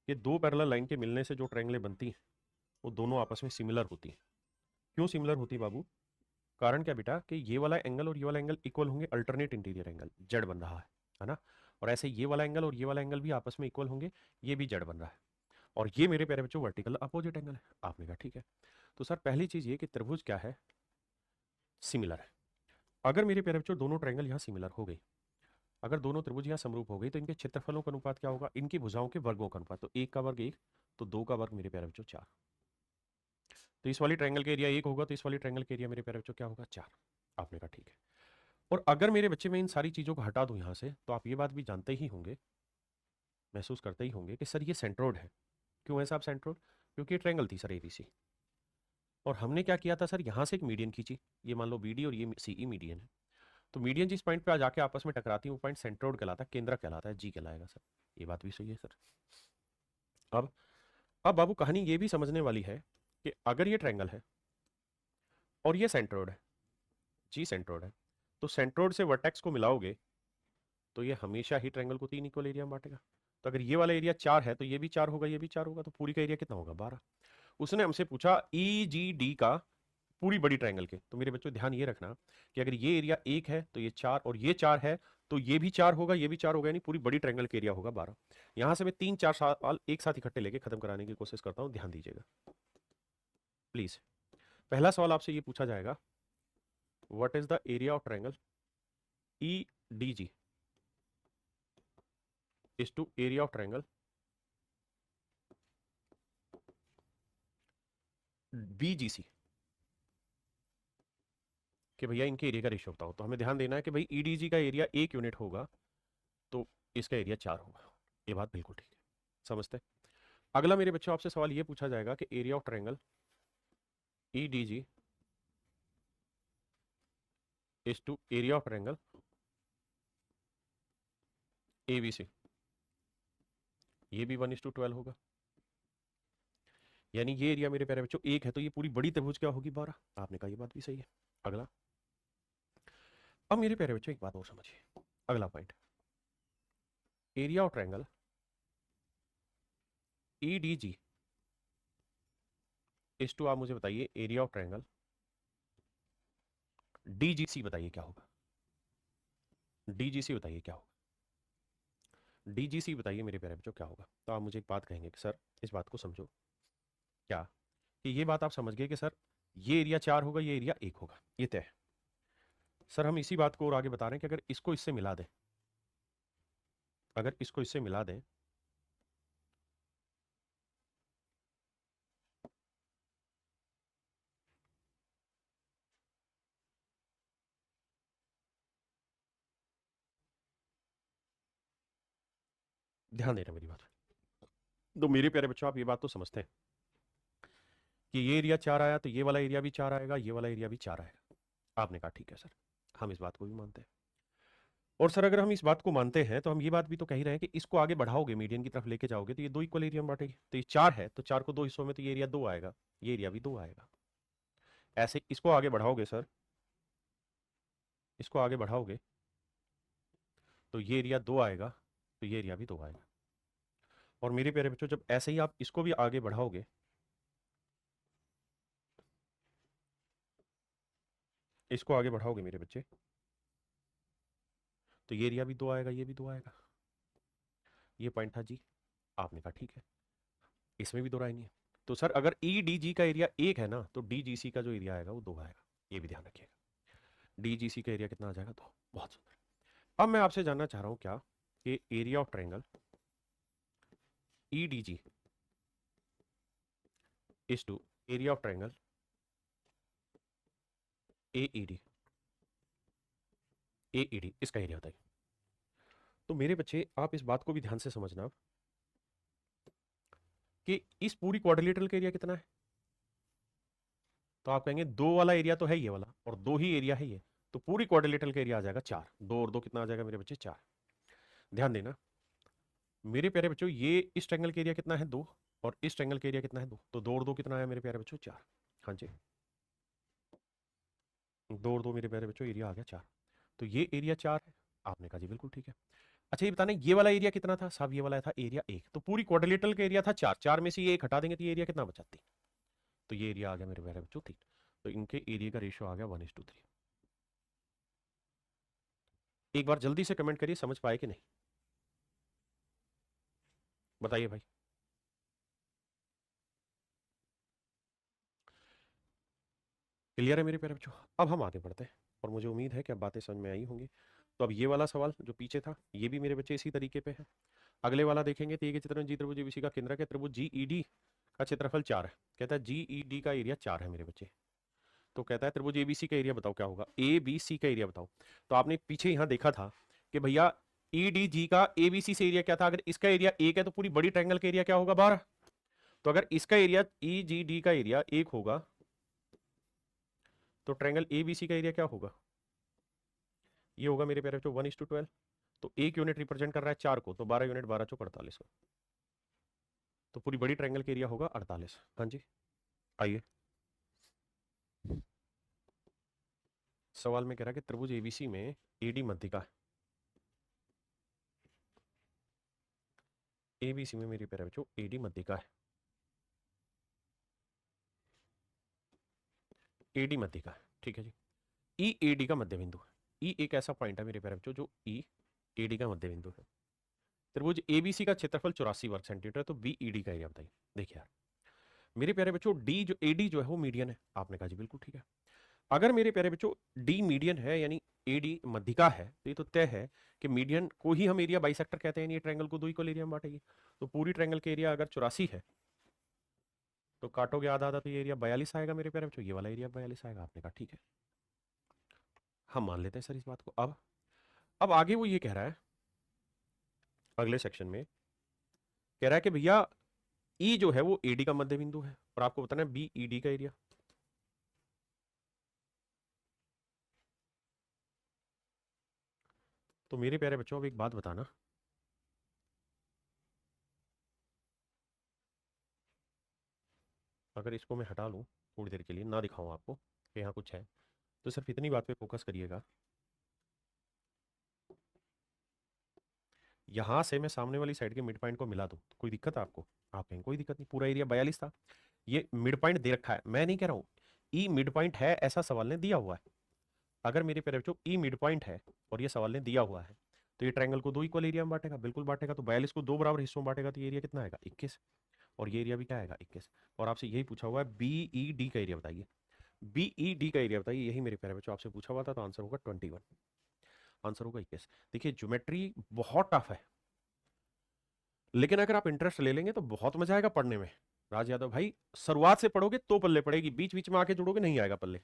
कि 2 पैरेलल लाइन के मिलने से जो ट्रायंगलें बनती हैं वो दोनों आपस में सिमिलर होती हैं। क्यों सिमिलर होती है बाबू? कारण क्या बेटा कि ये वाला एंगल और ये वाला एंगल इक्वल होंगे, अल्टरनेट इंटीरियर एंगल जेड बन रहा है ना। और ऐसे ये वाला एंगल और ये वाला एंगल भी आपस में इक्वल होंगे, ये भी जेड बन रहा है। और ये मेरे प्यारे बच्चों वर्टिकल अपोजिट एंगल है। आपने कहा ठीक है। तो सर पहली चीज ये कि त्रिभुज क्या है? सिमिलर है। अगर मेरे प्यारे बच्चों दोनों ट्रायंगल यहाँ सिमिलर हो गई, अगर दोनों त्रिभुज यहाँ समरूप हो गई तो इनके क्षेत्रफलों का अनुपात क्या होगा? इनकी भुजाओं के वर्गों का अनुपात। तो 1 का वर्ग 1, तो 2 का वर्ग मेरे प्यारे बच्चों 4। तो इस वाली ट्रायंगल का एरिया 1 होगा तो इस वाली ट्रायंगल का एरिया मेरे प्यारे बच्चों क्या होगा? 4। आपने कहा ठीक है। और अगर मेरे बच्चे में इन सारी चीज़ों को हटा दूं यहाँ से तो आप ये बात भी जानते ही होंगे, महसूस करते ही होंगे कि सर ये सेंट्रोइड है। क्यों है साहब सेंट्रोइड? क्योंकि ये ट्रायंगल थी सर एबीसी, और हमने क्या किया था सर यहाँ से एक मीडियन खींची, ये मान लो बीडी और ये सीई मीडियन है। तो मीडियन जिस पॉइंट पे आ जाके आपस में टकराती है वो पॉइंट सेंट्रोइड कहलाता है, केंद्रक कहलाता है, जी कहलाएगा सर। ये बात भी सही है सर। अब अब बाबू कहानी ये भी समझने वाली है कि अगर ये ट्रायंगल है और ये सेंट्रोइड है, जी सेंट्रोइड है, तो सेंट्रोइड से वर्टेक्स को मिलाओगे तो ये हमेशा ही ट्रायंगल को 3 इक्वल एरिया में बांटेगा। तो अगर ये वाला एरिया 4 है तो ये भी 4 होगा, ये भी 4 होगा, तो पूरी का एरिया कितना होगा? 12। उसने हमसे पूछा ई जी डी का पूरी बड़ी ट्रायंगल के। तो मेरे बच्चों ध्यान ये रखना कि अगर ये एरिया 1 है तो ये 4, और ये 4 है तो ये भी 4 होगा, ये भी 4 होगा, यानी पूरी बड़ी ट्रायंगल का एरिया होगा 12। यहां से मैं 3-4 सवाल एक साथ इकट्ठे लेके खत्म कराने की कोशिश करता हूं, ध्यान दीजिएगा प्लीज। पहला सवाल आपसे ये पूछा जाएगा, what is the area of triangle E D G? Is to area of triangle BGC, कि भैया इनके एरिया का रेशियो बताओ। तो हमें ध्यान देना है कि भाई ईडीजी का एरिया 1 यूनिट होगा तो इसका एरिया 4 होगा। ये बात बिल्कुल ठीक है, समझते हैं। अगला मेरे बच्चों आपसे सवाल ये पूछा जाएगा कि area of triangle EDG is to area of triangle ABC, ये भी 1:12 होगा। यानी ये एरिया मेरे प्यारे बच्चों 1 है तो ये पूरी बड़ी त्रिभुज क्या होगी 12। आपने कहा ये बात भी सही है। अगला, अब मेरे प्यारे बच्चों एक बात और समझिए, अगला point, area of triangle EDG is to, आप मुझे बताइए एरिया ऑफ ट्रायंगल डीजीसी, बताइए क्या होगा। डीजीसी बताइए क्या होगा। डीजीसी बताइए मेरे प्यारे बच्चों क्या होगा। तो आप मुझे एक बात कहेंगे कि सर इस बात को समझो, क्या कि ये बात आप समझ गए कि सर ये एरिया 4 होगा, ये एरिया 1 होगा, ये तय है। सर हम इसी बात को और आगे बता रहे हैं कि अगर इसको इससे मिला दें, अगर इसको इससे मिला दें ध्यान देना मेरी बात, तो मेरे प्यारे बच्चों आप ये बात तो समझते हैं कि ये एरिया 4 आया तो ये वाला एरिया भी 4 आएगा, ये वाला एरिया भी 4 आएगा। आपने कहा ठीक है सर, हम इस बात को भी मानते हैं। और सर अगर हम इस बात को मानते हैं तो हम ये बात भी तो कह ही रहे हैं कि इसको आगे बढ़ाओगे, मीडियन की तरफ लेके जाओगे तो ये 2 इक्वल एरिया में बांटेगी। तो ये 4 है तो 4 को 2 हिस्सों में, तो ये एरिया 2 आएगा, ये एरिया भी 2 आएगा। ऐसे इसको आगे बढ़ाओगे सर, इसको आगे बढ़ाओगे तो ये एरिया 2 आएगा, तो ये एरिया भी 2 आएगा। और मेरे प्यारे बच्चों जब ऐसे ही आप इसको भी आगे बढ़ाओगे, इसको आगे बढ़ाओगे मेरे बच्चे, तो ये एरिया भी 2 आएगा, ये भी 2 आएगा। ये पॉइंट था जी। आपने कहा ठीक है, इसमें भी 2 राय नहीं है। तो सर अगर ई डी जी का एरिया 1 है ना तो डी जी सी का जो एरिया आएगा वो 2 आएगा। ये भी ध्यान रखिएगा, डी जी सी का एरिया कितना आ जाएगा 2। बहुत सुंदर। अब मैं आपसे जानना चाह रहा हूं क्या कि area of triangle E D G is to area of triangle A E D, A E D इसका एरिया बताइए। तो मेरे बच्चे आप इस बात को भी ध्यान से समझना कि इस पूरी क्वाड्रिलेटरल का एरिया कितना है। तो आप कहेंगे 2 वाला एरिया तो है ये वाला और 2 ही एरिया है ये, तो पूरी क्वाड्रिलेटरल का एरिया आ जाएगा 4। 2 और 2 कितना आ जाएगा मेरे बच्चे 4। ध्यान देना मेरे प्यारे बच्चों, ये इस ट्रायंगल का एरिया कितना है 2 और इस ट्रायंगल का एरिया कितना है 2, तो 2 और 2 कितना आया मेरे प्यारे बच्चों 4। हाँ जी, 2 और 2 मेरे प्यारे बच्चों एरिया आ गया 4। तो ये एरिया 4 है। आपने कहा जी बिल्कुल ठीक है। अच्छा ये बताना ये वाला एरिया कितना था साहब, ये वाला था एरिया 1, तो पूरी क्वाड्रिलेटरल का एरिया था 4, 4 में से ये 1 हटा देंगे तो ये एरिया कितना बचा 3। तो ये एरिया आ गया मेरे प्यारे बच्चों 3। तो इनके एरिया का रेशियो आ गया 1:3। एक बार जल्दी से कमेंट करिए समझ पाए कि नहीं, बताइए भाई। क्लियर है मेरे प्यारे बच्चों। अब हम आगे बढ़ते हैं और मुझे उम्मीद है कि अब बातें समझ में आई होंगी। तो अब ये वाला सवाल जो पीछे था ये भी मेरे बच्चे इसी तरीके पे है। अगले वाला देखेंगे तो ये चित्र में जी त्रिभुज एबीसी का केंद्रक है, त्रिभुज जी ई डी का क्षेत्रफल 4 है। कहता है जी ई डी का एरिया 4 है मेरे बच्चे। तो कहता है त्रिभुज एबीसी का एरिया बताओ क्या होगा, ए बी सी का एरिया बताओ। तो आपने पीछे यहाँ देखा था कि भैया ई डी जी का ए बी सी से एरिया क्या था, अगर इसका एरिया 1 है तो पूरी बड़ी ट्रायंगल का एरिया क्या होगा 12। तो अगर इसका एरिया ई जी डी का एरिया 1 होगा तो ट्रायंगल ए बी सी का एरिया क्या होगा, ये होगा मेरे प्यारे बच्चों 1:12। तो 1 यूनिट रिप्रेजेंट कर रहा है 4 को, तो 12 यूनिट 12 चौक 48 को, तो पूरी बड़ी ट्रायंगल का एरिया होगा 48। हाँ जी आइए, सवाल में कह रहा है कि त्रिभुज एबीसी में एडी मध्यिका है। एबीसी में मेरे प्यारे बच्चों एडी मध्यिका है, एडी मध्यिका है, ठीक है जी। ई एडी का मध्य बिंदु है। ई एक ऐसा पॉइंट है मेरे प्यारे बच्चों जो ई एडी का मध्य बिंदु है। त्रिभुज एबीसी का क्षेत्रफल 84 वर्ग सेंटीमीटर, तो बी ईडी का एरिया बताइए। देखिए यार मेरे प्यारे बच्चों डी जो एडी जो है वो मीडियन है। आपने कहा जी बिल्कुल ठीक है। अगर मेरे प्यारे बच्चों डी मीडियन है यानी AD मध्यिका है तो ये तो तय है कि मीडियन को ही हम एरिया बाइसेक्टर कहते हैं, ये ट्रायंगल को दो इक्वल एरिया में बांटेगी। तो पूरी ट्रायंगल के एरिया अगर 84 है तो काटोगे आधा आधा तो ये एरिया 42 आएगा मेरे प्यारे बच्चों, ये वाला एरिया 42 आएगा। आपने कहा ठीक है, हम मान लेते हैं सर इस बात को। अब आगे वो ये कह रहा है अगले सेक्शन में, कह रहा है कि भैया ई जो है वो एडी का मध्य बिंदु है और आपको बताना है बी ईडी का एरिया। तो मेरे प्यारे बच्चों अब एक बात बताना, अगर इसको मैं हटा लूं थोड़ी देर के लिए, ना दिखाऊं आपको कि यहाँ कुछ है, तो सिर्फ इतनी बात पे फोकस करिएगा, यहां से मैं सामने वाली साइड के मिड पॉइंट को मिला दूं तो कोई दिक्कत है आपको? आप कहें कोई दिक्कत नहीं, पूरा एरिया 42 था। ये मिड पॉइंट दे रखा है, मैं नहीं कह रहा हूं ई मिड पॉइंट है, ऐसा सवाल ने दिया हुआ है। अगर मेरे प्यारे बच्चों ई मिड पॉइंट है और ये सवाल ने दिया हुआ है तो ये ट्रायंगल को दो इक्वल एरिया में बांटेगा, बिल्कुल बांटेगा। तो 42 को दो बराबर हिस्सों में बांटेगा तो ये एरिया कितना आएगा? 21। और ये एरिया भी क्या आएगा? 21। और आपसे यही पूछा हुआ है बीईडी का एरिया बताइए, बीईडी का एरिया बताइए, यही मेरे प्यारे बच्चों आपसे पूछा हुआ था। तो आंसर होगा 21, आंसर होगा 21। देखिए ज्योमेट्री बहुत टफ है, लेकिन अगर आप इंटरेस्ट ले लेंगे तो बहुत मजा आएगा पढ़ने में। राज यादव भाई, शुरुआत से पढ़ोगे तो पल्ले पड़ेगी, बीच बीच में आके जुड़ोगे नहीं आएगा पल्ले।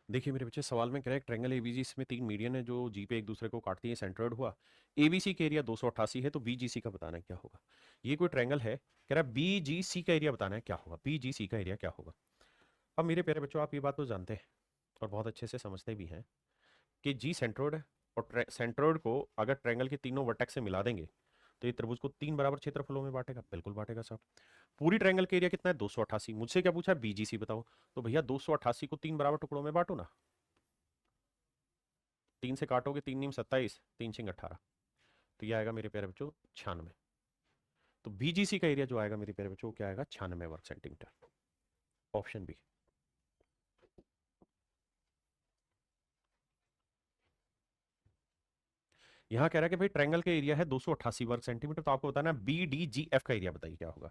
देखिए मेरे बच्चे, सवाल में कह रहा है ट्रायंगल एबीसी, इसमें तीन मीडियन है जो जी पे एक दूसरे को काटती है, सेंटर्ड हुआ। एबीसी का एरिया 288 है तो बीजीसी का बताना है क्या होगा। ये कोई ट्रायंगल है, कह रहा है बीजीसी का एरिया बताना है क्या होगा, बीजीसी का एरिया क्या होगा। अब मेरे प्यारे बच्चों आप ये बात तो जानते हैं और बहुत अच्छे से समझते भी हैं कि जी सेंट्रोइड है और सेंट्रोइड को अगर ट्रायंगल के तीनों वर्टेक्स से मिला देंगे तो ये त्रिभुज को तीन बराबर क्षेत्रफलों में बांटेगा, बिल्कुल बांटेगा साहब। पूरी ट्रायंगल का एरिया कितना है? 288। मुझसे क्या पूछा है? बीजीसी बताओ। तो भैया 288 को तीन बराबर टुकड़ों में बांटो ना, तीन से काटोगे, तीन नीम 27, तीन छिंग 18, तो ये आएगा मेरे प्यारे बच्चों 96। तो बीजीसी का एरिया जो आएगा मेरे प्यारे बच्चों क्या आएगा? 96 वर्ग सेंटीमीटर, ऑप्शन बी। यहां कह रहा है कि भाई ट्रायंगल का एरिया है 288 वर्ग सेंटीमीटर, तो आपको बताना है बी डी जी एफ का एरिया बताइए क्या होगा।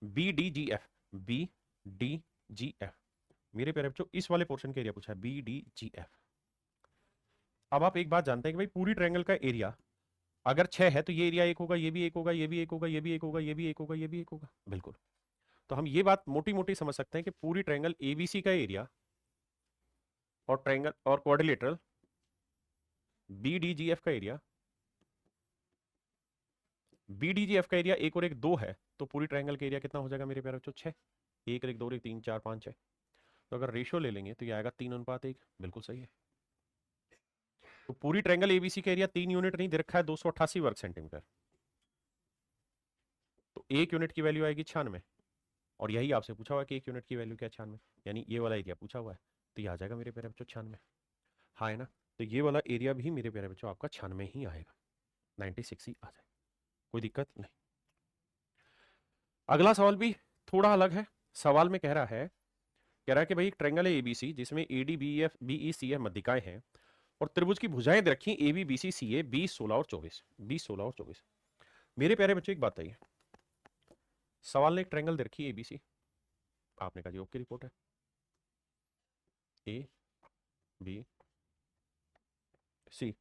B D G F, B D G F, मेरे प्यारे बच्चों इस वाले पोर्शन का एरिया पूछा है, बी डी जी एफ। अब आप एक बात जानते हैं कि भाई पूरी ट्रायंगल का एरिया अगर 6 है तो ये एरिया एक होगा, ये भी एक होगा, ये भी एक होगा, ये भी एक होगा, ये भी एक होगा, ये भी एक होगा, बिल्कुल। तो हम ये बात मोटी मोटी समझ सकते हैं कि पूरी ट्रायंगल एबीसी का एरिया और ट्रायंगल और क्वाड्रिलेटरल बीडीजीएफ का एरिया, बीडीजीएफ का एरिया एक और एक दो है तो पूरी ट्रायंगल का एरिया कितना हो जाएगा मेरे प्यारे बच्चों? 6। एक और एक दो और एक तीन चार पाँच 6। तो अगर रेशियो ले लेंगे तो ये आएगा 3:1, बिल्कुल सही है। तो पूरी ट्रायंगल एबीसी का एरिया 3 यूनिट नहीं दे रखा है, 288 वर्ग सेंटीमीटर, तो एक यूनिट की वैल्यू आएगी 96। और यही आपसे पूछा हुआ है कि एक यूनिट की वैल्यू क्या है? 96, यानी ये वाला एरिया पूछा हुआ है, तो ये आ जाएगा मेरे प्यारे बच्चों 96। हाँ है ना? तो ये वाला एरिया भी मेरे प्यारे बच्चों आपका 96 ही आएगा, 96 ही आ जाएगा, कोई दिक्कत नहीं। अगला सवाल भी थोड़ा अलग है। सवाल में कह रहा है कि भाई एक ट्रायंगल है एबीसी जिसमें AD B F B E C F मध्यिकाएं हैं और त्रिभुज की भुजाएं दे रखी ए बी बी सी सी ए 20 16 और 24, 20 16 और 24। मेरे प्यारे बच्चों एक बात बताइए, सवाल ने एक ट्रायंगल दे रखी है एबीसी, आपने कहा जी ओके रिपोर्ट है, A B C,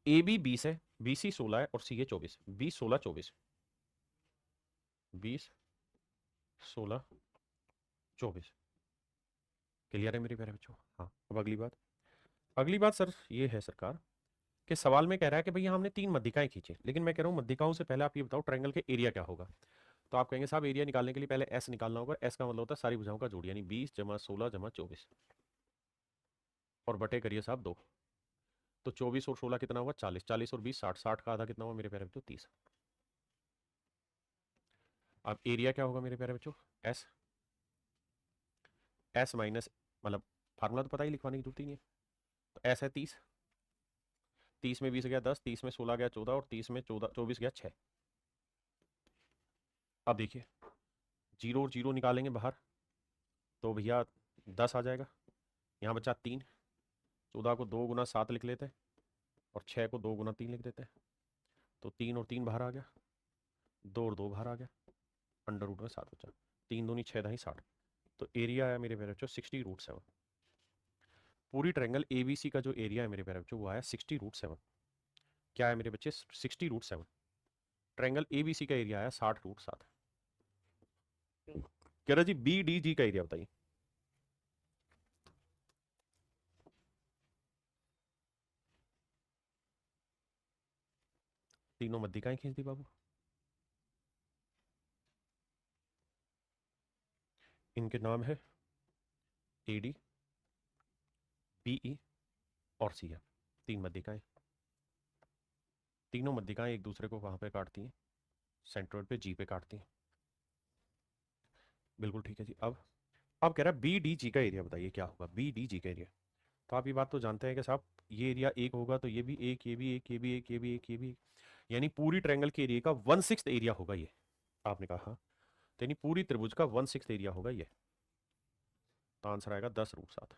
A B 20 है, बी सी 16 है और सी ए 24, 20 16 24, 20 16 24। क्लियर है मेरे प्यारे बच्चों? हाँ। अब अगली बात सर ये है सरकार कि सवाल में कह रहा है कि भैया हमने तीन मध्यिकाएं खींची, लेकिन मैं कह रहा हूं मध्यिकाओं से पहले आप ये बताओ ट्रायंगल के एरिया क्या होगा। तो आप कहेंगे साहब एरिया निकालने के लिए पहले एस निकालना होगा, एस का मतलब होता है सारी भुजाओं का जोड़, यानी 20 जमा 16 जमा 24 और बटे करिए साहब 2। तो 24 और 16 कितना हुआ? 40, 40 और 20 60, 60 का आधा कितना हुआ मेरे प्यारे बच्चों? 30। अब एरिया क्या होगा मेरे प्यारे बच्चों? एस, एस माइनस, मतलब फार्मूला तो पता ही, लिखवाने की जरूरत ही नहीं है। तो एस है 30, 30 में 20 गया 10, 30 में 16 गया 14 और 30 में 14 24 गया 6। अब देखिए जीरो और जीरो निकालेंगे बाहर तो भैया 10 आ जाएगा, यहाँ बचा 3, 14 को 2 गुना 7 लिख लेते हैं और 6 को 2 गुना 3 लिख देते हैं, तो 3 और 3 बाहर आ गया, 2 और 2 बाहर आ गया, अंडर रूट में 7 बचा। 3 दूनी 6 दाई 60, तो एरिया आया मेरे प्यारे बच्चों 60√7। पूरी ट्रायंगल ABC का जो एरिया है मेरे प्यारे बच्चों वो आया 60√7। क्या है मेरे बच्चे 60√7। ट्रायंगल ABC का एरिया आया 60√7। कह रहा जी BDG का एरिया बताइए। तीनों मध्यिकाएं खींच दी बाबू। इनके नाम है AD, BE और CF। 3 मध्यिकाएं। तीनों मध्यिकाएं एक दूसरे को वहां पे काटती हैं, सेंट्रोइड पे G पे काटती हैं। बिल्कुल ठीक है जी। अब कह रहा है BDG का एरिया बताइए क्या होगा। BDG का एरिया, तो आप ये बात तो जानते हैं कि साहब ये एरिया एक होगा तो ये भी एक, ये भी एक, ये भी एक, ये भी एक, ये भी एक, यानी पूरी ट्रायंगल के एरिया का 1/6 एरिया होगा ये। आपने कहा हाँ, तो यानी पूरी त्रिभुज का 1/6 एरिया होगा ये। तो आंसर आएगा 10√7।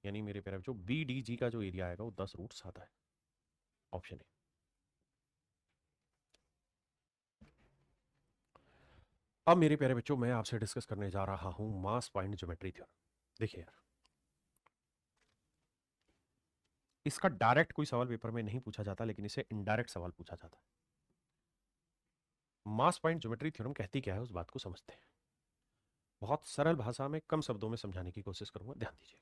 यानी मेरे प्यारे बच्चों BDG का जो एरिया आएगा वो 10√7 है। Option A. अब मेरे प्यारे बच्चों मैं आपसे डिस्कस करने जा रहा हूं मास पॉइंट ज्योमेट्री थ्योरम। देखिए यार, इसका डायरेक्ट कोई सवाल पेपर में नहीं पूछा जाता, लेकिन इसे इनडायरेक्ट सवाल पूछा जाता है। मास पॉइंट ज्योमेट्री थ्योरम कहती क्या है उस बात को समझते हैं। बहुत सरल भाषा में कम शब्दों में समझाने की कोशिश करूंगा, ध्यान दीजिए।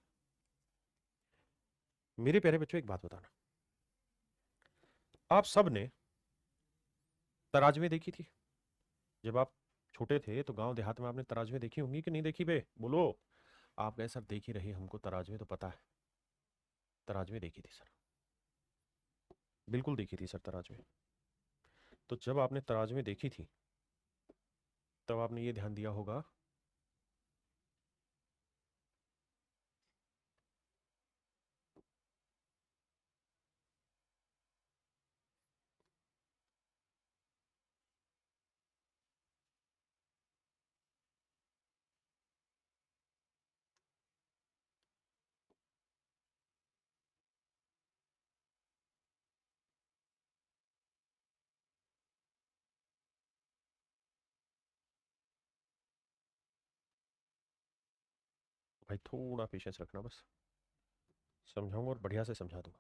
मेरे प्यारे बच्चों एक बात बताना, आप सब ने तराजू देखी थी जब आप छोटे थे, तो गांव देहात में आपने तराजू देखी होंगी कि नहीं देखी बे, बोलो। आप कहे सर देख ही रहे, हमको तराजू तो पता है। तराजू देखी थी सर, बिल्कुल देखी थी सर तराजू। तो जब आपने तराजू देखी थी तब आपने ये ध्यान दिया होगा भाई, थोड़ा पेशेंस रखना बस, समझाऊंगा और बढ़िया से समझा दूंगा।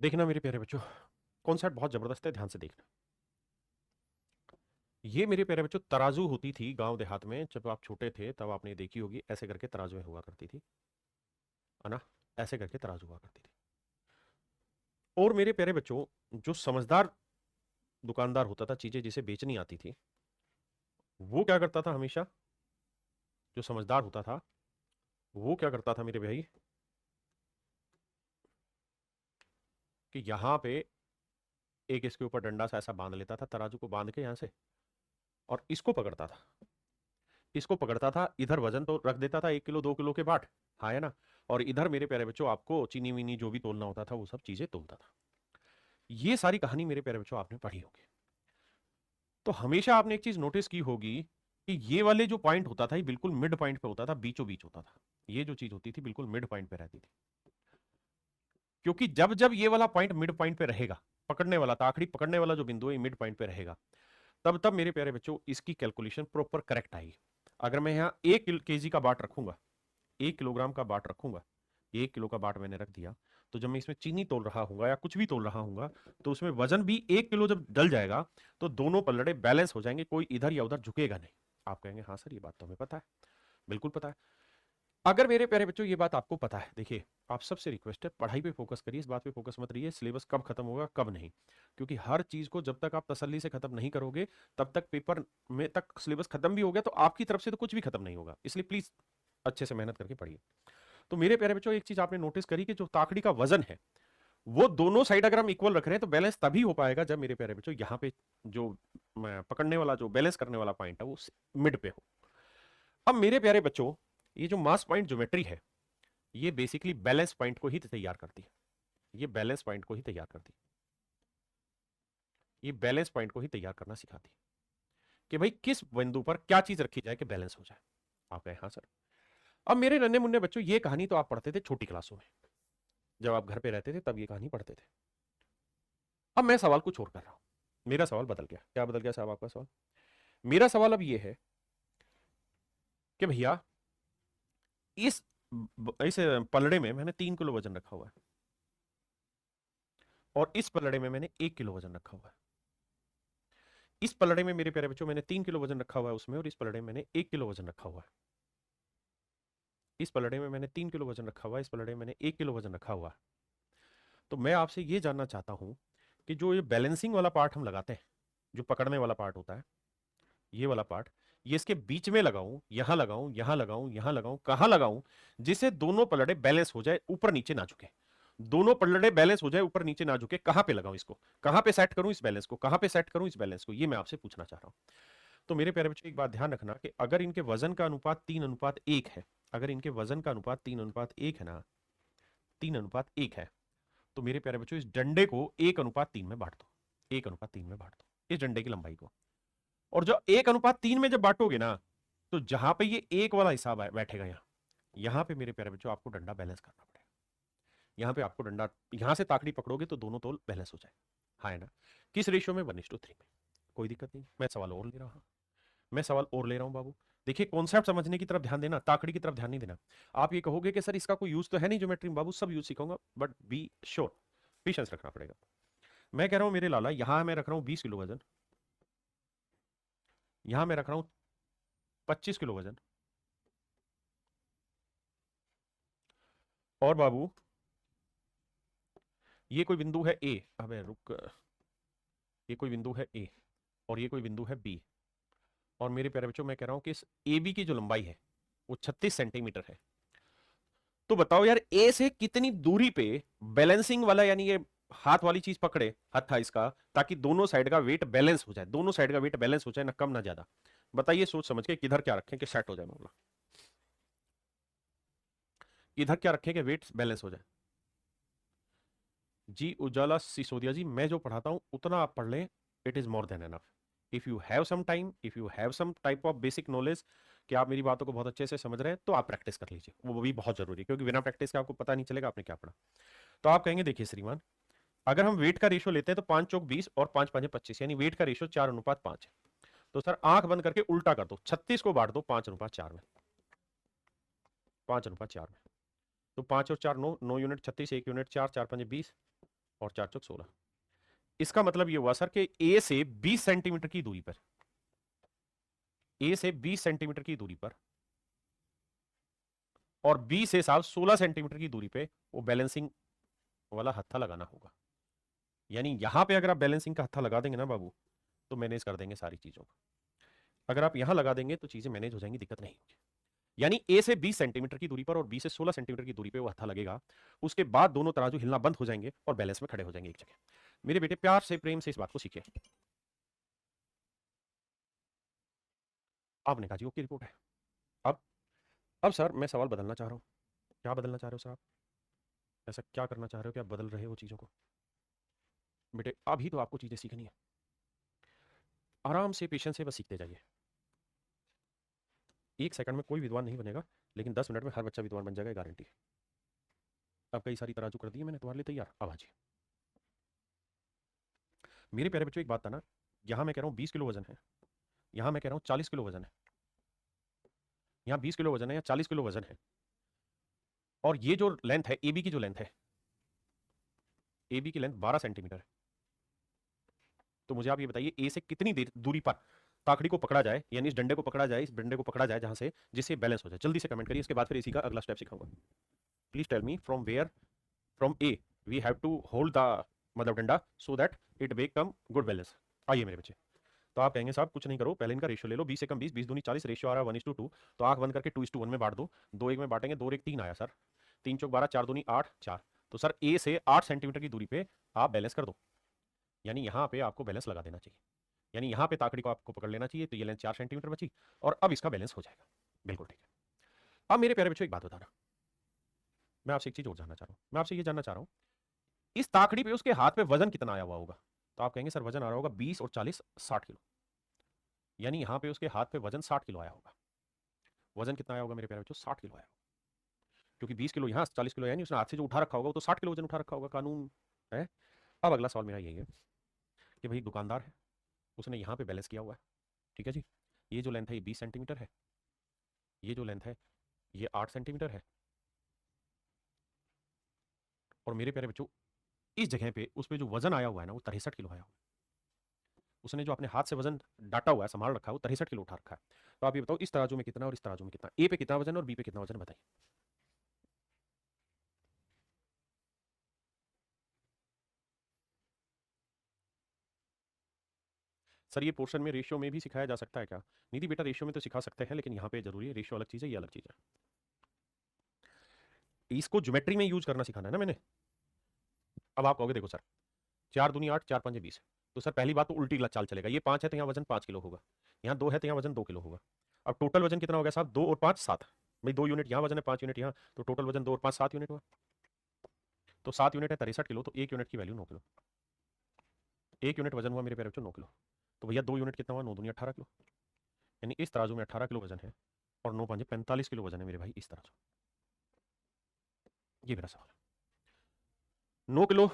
देखना मेरे प्यारे बच्चों, कॉन्सेप्ट बहुत जबरदस्त है, ध्यान से देखना। ये मेरे प्यारे बच्चों तराजू होती थी गांव देहात में, जब आप छोटे थे तब आपने देखी होगी, ऐसे करके तराजू हुआ करती थी, है ना। ऐसे करके तराजू हुआ करती थी। और मेरे प्यारे बच्चों, जो समझदार दुकानदार होता था, चीजें जिसे बेचनी आती थी, वो क्या करता था हमेशा, जो समझदार होता था वो क्या करता था मेरे भाई, कि यहां पे एक इसके ऊपर डंडा सा ऐसा बांध लेता था, तराजू को बांध के यहां से, और इसको पकड़ता था। इसको पकड़ता था, इधर वजन तो रख देता था 1 किलो 2 किलो के बाट, हाँ है ना। और इधर मेरे प्यारे बच्चों आपको चीनी वीनी जो भी तोलना होता था वो सब चीजें तोलता था। ये सारी कहानी मेरे प्यारे बच्चों आपने पढ़ी होगी। तो हमेशा आपने एक चीज नोटिस की होगी कि ये वाले जो पॉइंट होता था ये बिल्कुल मिड पॉइंट पे होता था, बीचों बीच होता था। ये जो चीज होती थी बिल्कुल मिड पॉइंट पे रहती थी, क्योंकि जब जब ये वाला पॉइंट मिड पॉइंट पे रहेगा, पकड़ने वाला था, आखिरी पकड़ने वाला जो बिंदु है मिड पॉइंट पे रहेगा, तब तब मेरे प्यारे बच्चों इसकी कैलकुलेशन प्रॉपर करेक्ट आएगी। अगर मैं यहाँ 1 kg का बाट रखूंगा, 1 किलोग्राम का बाट रखूंगा, 1 किलो का बाट मैंने रख दिया, तो जब मैं इसमें चीनी तोल रहा हूँ या कुछ भी तोल रहा हूँ, तो उसमें वजन भी 1 किलो जब डल जाएगा तो दोनों पल्लड़े बैलेंस हो जाएंगे, कोई इधर या उधर झुकेगा नहीं। आप कहेंगे हाँ सर ये बात तो हमें पता है, बिल्कुल पता है। अगर मेरे प्यारे बच्चों ये बात आपको पता है, देखिए आप सबसे रिक्वेस्ट है पढ़ाई पे फोकस करिए, इस बात पे फोकस मत रहिए सिलेबस कब खत्म होगा कब नहीं, क्योंकि हर चीज को जब तक आप तसल्ली से खत्म नहीं करोगे तब तक पेपर में तक सिलेबस खत्म भी हो गया तो आपकी तरफ से तो कुछ भी खत्म नहीं होगा। इसलिए प्लीज अच्छे से मेहनत करके पढ़िए। तो मेरे प्यारे बच्चों एक चीज आपने नोटिस करी कि जो ताकड़ी का वजन है वो दोनों साइड अगर हम इक्वल रख रहे हैं तो बैलेंस तभी हो पाएगा जब मेरे प्यारे बच्चों यहाँ पे जो पकड़ने वाला, जो बैलेंस करने वाला पॉइंट है वो मिड पे हो। अब मेरे प्यारे बच्चों, ये जो मास पॉइंट ज्योमेट्री है ये बेसिकली बैलेंस पॉइंट को ही तैयार करती है। ये बैलेंस पॉइंट को ही तैयार करती है। ये बैलेंस पॉइंट को ही तैयार करना सिखाती है कि भाई किस बिंदु पर क्या चीज रखी जाए कि बैलेंस हो जाए। आप कहें हाँ सर। अब मेरे नन्हे मुन्ने बच्चों, ये कहानी तो आप पढ़ते थे छोटी क्लासों में, जब आप घर पे रहते थे तब ये कहानी पढ़ते थे। अब मैं सवाल कुछ और कर रहा हूं। मेरा सवाल बदल गया। क्या बदल गया साहब आपका सवाल? मेरा सवाल अब ये है कि भैया इस इस पलड़े में मैंने 3 किलो वजन रखा हुआ है और इस पलड़े में मैंने 1 किलो वजन रखा हुआ है। इस पलड़े में मेरे प्यारे बच्चों मैंने 3 किलो वजन रखा हुआ है उसमें, और इस पलड़े में मैंने 1 किलो वजन रखा हुआ है। इस पलड़े में मैंने 3 किलो वजन रखा हुआ है, इस पलड़े में मैंने 1 किलो वजन रखा हुआ है। तो मैं आपसे ये जानना चाहता हूं कि जो ये बैलेंसिंग वाला पार्ट हम लगाते हैं, जो पकड़ने वाला पार्ट होता है, ये वाला पार्ट, ये इसके बीच में लगाऊं, यहां लगाऊं, यहां लगाऊं, यहां लगाऊं, कहां लगाऊं जिससे दोनों पलड़े बैलेंस हो जाए, ऊपर नीचे ना झुके। दोनों पलड़े बैलेंस हो जाए, ऊपर नीचे ना झुके, कहां पे लगाऊं इसको, कहां पे सेट करूं इस बैलेंस को, कहां पे सेट करूं इस बैलेंस को, ये मैं आपसे पूछना चाह रहा हूं। तो मेरे प्यारे बच्चों एक बात ध्यान रखना कि अगर इनके वजन का अनुपात 3:1 है, अगर इनके वजन का अनुपात 3:1 है ना, 3:1 है, तो मेरे प्यारे बच्चों इस डंडे को 1:3 में बांट दो। 1:3 में बांट दो इस डंडे की लंबाई को। और जो 1:3 में जब बांटोगे ना, तो जहां पे ये एक वाला हिसाब बैठेगा, यहां पे मेरे प्यारे बच्चों आपको डंडा बैलेंस करना पड़ेगा। यहां पे आपको डंडा, यहां से ताकड़ी पकड़ोगे तो दोनों तोल बैलेंस हो जाए। हाँ है ना? किस रेशियो में? 1:3 में। कोई दिक्कत नहीं, मैं सवाल और ले रहा हूं, मैं सवाल और ले रहा हूं बाबू। देखिए कॉन्सेप्ट समझने की तरफ ध्यान देना, ताकड़ी की तरफ ध्यान नहीं देना। आप ये कहोगे कि सर इसका कोई यूज तो है नहीं ज्योमेट्री में, बाबू सब यूज सिखाऊंगा, बट बी श्योर, पेशेंस रखना पड़ेगा। मैं कह रहा हूं मेरे लाला, यहां मैं रख रहा हूं 20 किलो वजन, यहां मैं रख रहा हूं 25 किलो वजन, और बाबू ये कोई बिंदु है ए, अबे रुक, ये कोई बिंदु है ए और ये कोई बिंदु है बी, और मेरे प्यारे बच्चों मैं कह रहा हूं कि इस ए बी की जो लंबाई है वो 36 सेंटीमीटर है। तो बताओ यार, ए से कितनी दूरी पे बैलेंसिंग वाला, यानी ये हाथ वाली चीज पकड़े, हथा इसका, ताकि दोनों साइड का वेट बैलेंस हो जाए, दोनों साइड का वेट बैलेंस हो जाए, ना कम ना ज्यादा। बताइए सोच समझ के किधर क्या रखें कि सेट हो जाए मामला, इधर क्या रखें कि वेट बैलेंस हो जाए। जी उजाला सिसोदिया जी, मैं जो पढ़ाता हूं उतना आप पढ़ लें, it is more than enough. If you have some time, if you have some type of basic knowledge कि आप मेरी बातों को बहुत अच्छे से समझ रहे हैं, तो आप प्रैक्टिस कर लीजिए, वो भी बहुत जरूरी है, क्योंकि बिना प्रैक्टिस के आपको पता नहीं चलेगा आपने क्या पढ़ा। तो आप कहेंगे देखिए श्रीमान, अगर हम वेट का रेशियो लेते हैं तो 5 चौक 20 और 5 5 25, यानी वेट का रेशियो 4:5 है। तो सर आंख बंद करके उल्टा कर दो, 36 को बांट दो 5:4 में, 5:4 में। तो 5 और 4 9, 9 यूनिट 36, 1 यूनिट 4, 4 5 20 और 4 चौक 16। इसका मतलब ये हुआ सर कि ए से 20 सेंटीमीटर की दूरी पर, ए से 20 सेंटीमीटर की दूरी पर और बी से साहब 16 सेंटीमीटर की दूरी पे वो बैलेंसिंग वाला हत्था लगाना होगा। यानी यहां पे अगर आप बैलेंसिंग का हत्था लगा देंगे ना बाबू, तो मैनेज कर देंगे सारी चीजों को। अगर आप यहां लगा देंगे तो चीजें मैनेज हो जाएंगी, दिक्कत नहीं होगी। यानी ए से 20 सेंटीमीटर की दूरी पर और बी से 16 सेंटीमीटर की दूरी पे वो हत्था लगेगा, उसके बाद दोनों तराजू हिलना बंद हो जाएंगे और बैलेंस में खड़े हो जाएंगे एक जगह। मेरे बेटे प्यार से प्रेम से इस बात को सीखे। आपने कहा जी ओके रिपोर्ट है। अब अब सर मैं सवाल बदलना चाह रहा हूं। क्या बदलना चाह रहे हो सर आप? ऐसा क्या करना चाह रहे हो कि आप बदल रहे हो चीजों को? बेटे अभी तो आपको चीजें सीखनी है, आराम से पेशेंस से बस सीखते जाइए। 1 सेकंड में कोई विद्वान नहीं बनेगा, लेकिन 10 मिनट में हर बच्चा विद्वान बन जाएगा, गारंटी है। अब कई सारी तराजू कर दी है मैंने तुम्हारे लिए तैयार, अब आजिए। मेरे प्यारे बच्चों एक बात था ना, यहां मैं कह रहा हूं 20 किलो वजन है, यहां मैं कह रहा हूं 40 किलो वजन है, यहां 20 किलो वजन है या 40 किलो वजन है, और ये जो लेंथ है ए बी की, जो लेंथ है ए बी की लेंथ 12 सेंटीमीटर है। तो मुझे आप ये बताइए ए से कितनी देर दूरी पर ताकड़ी को पकड़ा जाए, यानी इस डंडे को पकड़ा जाए, इस डंडे को पकड़ा जाए जहां से, जिससे बैलेंस हो जाए। जल्दी से कमेंट करिए, इसके बाद फिर इसी का अगला स्टेप सिखाऊंगा। Please tell me from where, from a we have to hold the मतलब डंडा so that it become good balance. आइए मेरे बच्चे। तो आप कहेंगे साहब कुछ नहीं करो, पहले इनका रेशियो ले लो, 20 से कम 20, 20 दूनी 40, रेशियो आ रहा है 1:2। तो आंख बंद करके 2:1 में बांट दो, 2 1 में बांटेंगे, 2 और 1 3 आया सर, 3 चौक 12, 4 दूनी 8, 4, तो सर ए से 8 सेंटीमीटर की दूरी पे आप बैलेंस कर दो, यानी यहां पे आपको बैलेंस लगा देना चाहिए, यानी यहां पे ताकड़ी को आपको पकड़ लेना चाहिए, तो ये लेंथ 4 सेंटीमीटर बची और अब इसका बैलेंस हो जाएगा। बिल्कुल ठीक है। अब मेरे प्यारे बच्चों एक बात बताना, मैं आपसे एक चीज और जानना चाह रहा हूं, मैं आपसे ये जानना चाह रहा हूं इस ताकड़ी पे उसके हाथ पे वजन कितना आया हुआ होगा? तो आप कहेंगे सर वजन आ रहा होगा 20 और 40 60 किलो, यानी यहां पे उसके हाथ पे वजन 60 किलो आया होगा। वजन कितना आया होगा मेरे प्यारे बच्चों? 60 किलो आया होगा, क्योंकि 20 किलो यहाँ 40 किलो यानी उसने हाथ से जो उठा रखा होगा वो तो 60 किलो वजन उठा रखा होगा, कानून है। अब अगला सवाल मेरा यही है कि भाई दुकानदार है, उसने यहाँ पे बैलेंस किया हुआ है, ठीक है जी, ये जो लेंथ है ये 20 सेंटीमीटर है, ये जो लेंथ है ये 8 सेंटीमीटर है, और मेरे प्यारे बच्चों इस जगह पे उस पे जो वजन आया हुआ है ना वो 63 किलो आया हुआ है। उसने जो अपने हाथ से वजन डाटा हुआ है, संभाल रखा है, वो 63 किलो उठा रखा है। तो आप ये बताओ इस तराजू में कितना और इस तराजू में कितना, ए पे कितना वजन और बी पे कितना वजन, बताइए। सर ये पोर्शन में रेशियो में भी सिखाया जा सकता है क्या? निधि बेटा रेशियो में तो सिखा सकते हैं, लेकिन यहाँ पे जरूरी है, रेशियो अलग चीज़ है, ये अलग चीज़ है। इसको ज्योमेट्री में यूज करना सिखाना है ना मैंने। अब आप कहोगे देखो सर 4 दूनी 8 4 5 20, तो सर पहली बात तो उल्टी चाल चलेगा, ये 5 है तो यहाँ वजन 5 किलो होगा, यहाँ 2 है तो यहाँ वजन 2 किलो होगा। अब टोटल वजन कितना हो गया साहब? 2 और 5 7, भाई 2 यूनिट यहाँ वजन है 5 यूनिट यहाँ, तो टोटल वजन 2 और 5 7 यूनिट हुआ। तो 7 यूनिट है 63 किलो, तो 1 यूनिट की वैल्यू 9 किलो, 1 यूनिट वजन हुआ मेरे प्यारे बच्चों 9 किलो। तो भैया 2 यूनिट कितना हुआ? 9 दूनी 18 किलो, यानी इस तराजू में 18 किलो वजन है और 9 5 45 किलो वजन है मेरे भाई इस तराजू। ये मेरा सवाल है। 9 किलो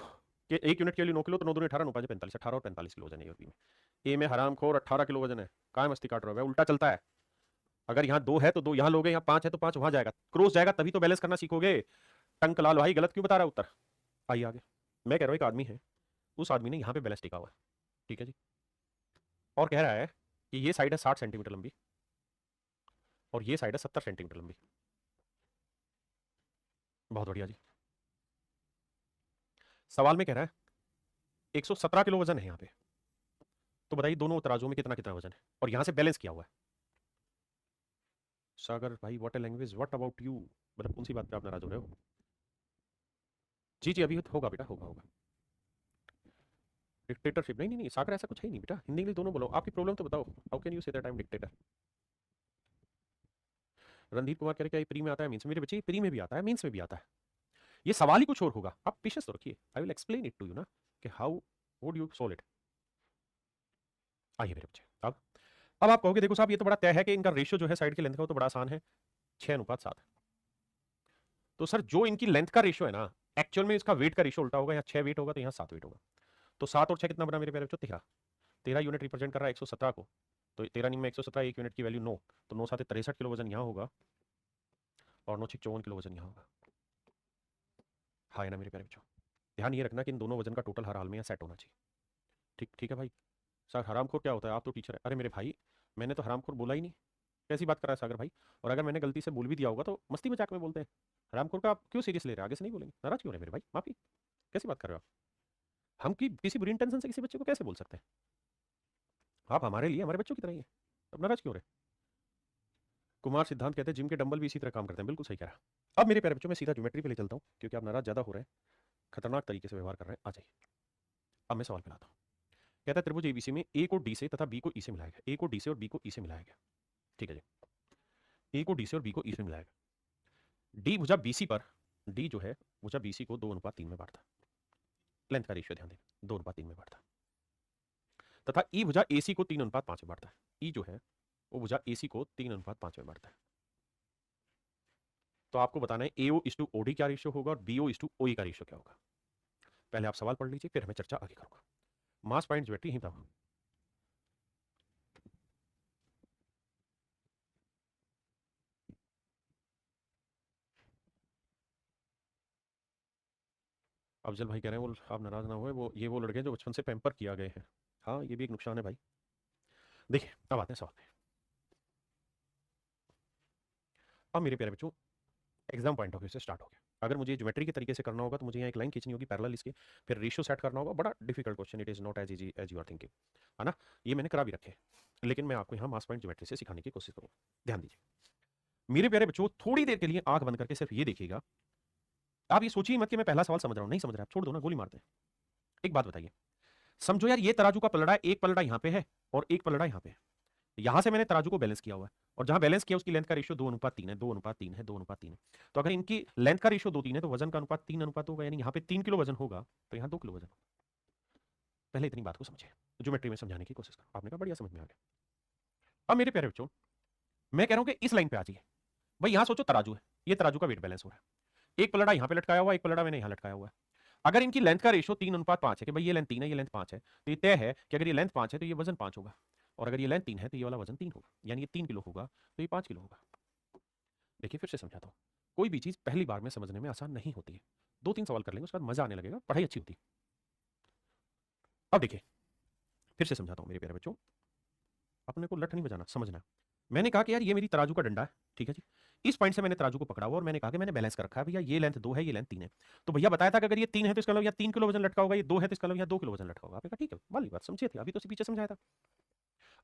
के 1 यूनिट के लिए 9 किलो, तो 9 दूनी 18 9 5 45, 18 और 45 किलो वजन है यूपी में। ए में हराम खोर 18 किलो वजन है, काय मस्ती काट रहा है, उल्टा चलता है। अगर यहाँ 2 है तो 2 यहाँ लोगे, यहाँ 5 है तो 5 वहां जाएगा, क्रॉस जाएगा, तभी तो बैलेंस करना सीखोगे। टंक लाल भाई गलत क्यों बता रहा है उत्तर? आइए आगे। मैं कह रहा हूँ एक आदमी है, उस आदमी ने यहाँ पे बैलेंस टिका हुआ है, ठीक है जी, और कह रहा है कि ये साइड है 60 सेंटीमीटर लंबी और ये साइड है 70 सेंटीमीटर लंबी। बहुत बढ़िया जी। सवाल में कह रहा है 117 किलो वजन है यहाँ पे, तो बताइए दोनों तराजू में कितना कितना वजन है, और यहां से बैलेंस किया हुआ है। सागर भाई what a language, what about you, मतलब कौन सी बात पे आप नाराज हो रहे हो? जी जी अभी होगा बेटा, होगा होगा। डिक्टेटरशिप नहीं नहीं नहीं सागर, ऐसा कुछ है ही नहीं बेटा, हिंदी इंग्लिश दोनों बोलो, आपकी प्रॉब्लम तो बताओ, how can you say that I am dictator? Randeep Kumar कह रहे क्या ये प्री में आता है मीन्स? मेरे बच्चे प्री में भी आता है, मीन्स में भी आता है, ये सवाल ही कुछ और होगा, आप पेशेंस तो रखिए, I will explain it to you ना कि how would you solve it. आइए मेरे बच्चे, अब आप कहोगे देखो साहब ये तो बड़ा तय है कि इनका रेशियो जो है साइड की लेंथ का वो तो बड़ा आसान है, 6:7। तो सर जो इनकी लेंथ का रेशियो है ना, एक्चुअल में इसका वेट का रेशियो उल्टा होगा, यहाँ 6 वेट होगा तो यहाँ 7 वेट होगा। तो 7 और 6 कितना बना मेरे प्यारे बच्चों? 13। 13 यूनिट रिप्रेजेंट कर रहा है 117 को, तो 13 में 117, 1 यूनिट की वैल्यू 9, तो 9 7 63 किलो वजन यहाँ होगा और 9 6 54 किलो वजन यहाँ होगा। हाँ है ना मेरे प्यारे बच्चों? ध्यान ये रखना कि इन दोनों वजन का टोटल हर हाल में यहाँ सेट होना चाहिए। ठीक ठीक है भाई। सर हरामखोर क्या होता है? आप तो टीचर है। अरे मेरे भाई मैंने तो हरामखोर बोला ही नहीं, कैसी बात कर रहा है सागर भाई? और अगर मैंने गलती से बोल भी दिया होगा तो मस्ती मजाक में बोलते हैं, हरामखोर का आप क्यों सीरियस ले रहे हैं? आगे से नहीं बोलेंगे, नाराज क्यों रहे मेरे भाई? माफी, कैसी बात कर रहे हो आप? हम की किसी बुरी इंटेंशन से किसी बच्चे को कैसे बोल सकते हैं? आप हमारे लिए हमारे बच्चों की तरह ही है, अब नाराज क्यों रहे? कुमार सिद्धांत कहते हैं जिम के डंबल भी इसी तरह काम करते हैं, बिल्कुल सही कह रहा है। अब मेरे प्यारे बच्चों मैं सीधा ज्योमेट्री पे ले चलता हूँ, क्योंकि आप नाराज ज्यादा हो रहे हैं, खतरनाक तरीके से व्यवहार कर रहे हैं। आ जाइए, अब मैं सवाल पे लाता हूँ। कहता है त्रिभुज एबीसी में ए को डी से तथा बी को ई से मिलाया गया, ए को डी से और बी को ई से मिलाया गया, ठीक है जी, ए को डी से और बी को ई से मिलाया गया। डी भुजा बीसी पर, डी जो है भुजा बीसी को 2:3 में बांटता, लेंथ का रेशियो ध्यान दें, 2:3 में बांटता, तथा ई भुजा एसी को 3:5 में बांटता है। ई जो है वो भुजा एसी को 3:5 में बांटता है। तो आपको बताना है एओ इस टू ओडी क्या रेशियो होगा और बीओ इस टू ओई का रेशियो क्या होगा। पहले आप सवाल पढ़ लीजिए, फिर हमें चर्चा आगे करूंगा। मास पॉइंट ज्योमेट्री ही था। अफजल भाई कह रहे हैं वो आप नाराज ना हुए, वो लड़के जो बचपन से पैम्पर किया गए हैं। हाँ ये भी एक नुकसान है भाई। देखिए अब आते हैं सवाल पे। अब मेरे प्यारे बच्चों एग्जाम पॉइंट ऑफ व्यू से स्टार्ट हो गया। अगर मुझे ज्योमेट्री के तरीके से करना होगा तो मुझे यहाँ एक लाइन खींचनी होगी पैरेलल इसके, फिर रेशियो सेट करना होगा। बड़ा difficult question, it is not as easy as you are thinking, है ना? ये मैंने करा भी रखे, लेकिन मैं आपको यहाँ मास पॉइंट ज्योमेट्री से सिखाने की कोशिश करूँगा। ध्यान दीजिए मेरे प्यारे बच्चों, थोड़ी देर के लिए आंख बंद करके सिर्फ ये देखिएगा आप ये सोचिए मत कि मैं पहला सवाल समझ रहा हूं, नहीं समझ रहा, आप छोड़ दो ना, गोली मारते हैं। एक बात बताइए, समझो यार, ये तराजू का पलड़ा, एक पलड़ा यहां पे है और एक पलड़ा यहां पे है। यहां से मैंने तराजू को बैलेंस किया हुआ है, और जहां बैलेंस किया उसकी लेंथ का रेशियो 2:3 है, 2:3 है, 2:3 है। तो अगर इनकी लेंथ का रेशियो 2:3 है तो वजन का अनुपात 3 होगा, यानी यहां पे 3 किलो वजन होगा तो यहां 2 किलो वजन होगा। पहले इतनी बात को समझे, ज्योमेट्री में समझाने की कोशिश करो। आपने कहा बढ़िया, समझ में आ गया। अब मेरे प्यारे बच्चों, मैं कह रहा हूं कि इस लाइन पे आ जाइए। भाई यहां सोचो तराजू है, ये तराजू का वेट बैलेंस हो रहा है, एक पलड़ा यहां पे लटकाया हुआ है, एक पलड़ा मैंने यहां लटकाया हुआ है। अगर इनकी लेंथ का रेशियो 3:5 है कि भाई ये लेंथ 3 है, ये लेंथ 5 है, तो ये तय है कि अगर ये लेंथ 5 है तो ये वजन 5 होगा, और अगर ये लेंथ 3 है तो ये वाला वजन 3 होगा, यानी ये 3 किलो होगा तो ये 5 किलो होगा। देखिए फिर से समझाता हूं, कोई भी चीज पहली बार में समझने में आसान नहीं होती है, 2-3 सवाल कर लेंगे उसके बाद मजा आने लगेगा, पढ़ाई अच्छी होती है। अब देखिए फिर से समझाता हूं मेरे प्यारे बच्चों, अपने को लठ नहीं बजाना, समझना। मैंने कहा कि यार ये मेरी तराजू का डंडा है, ठीक है जी। इस पॉइंट से मैंने तराजू को पकड़ा हुआ और मैंने कहा कि मैंने बैलेंस कर रखा है, भैया ये लेंथ 2 है, ये लेंथ 3 है। तो भैया बताया था कि अगर ये 3 है तो इसका मतलब यहाँ 3 किलो वजन लटका होगा, ये 2 है तो इसका मतलब यहाँ 2 किलो वजन लटका होगा। आपने कहा ठीक है, वाली बात समझिए थे, अभी तो पीछे समझाया था।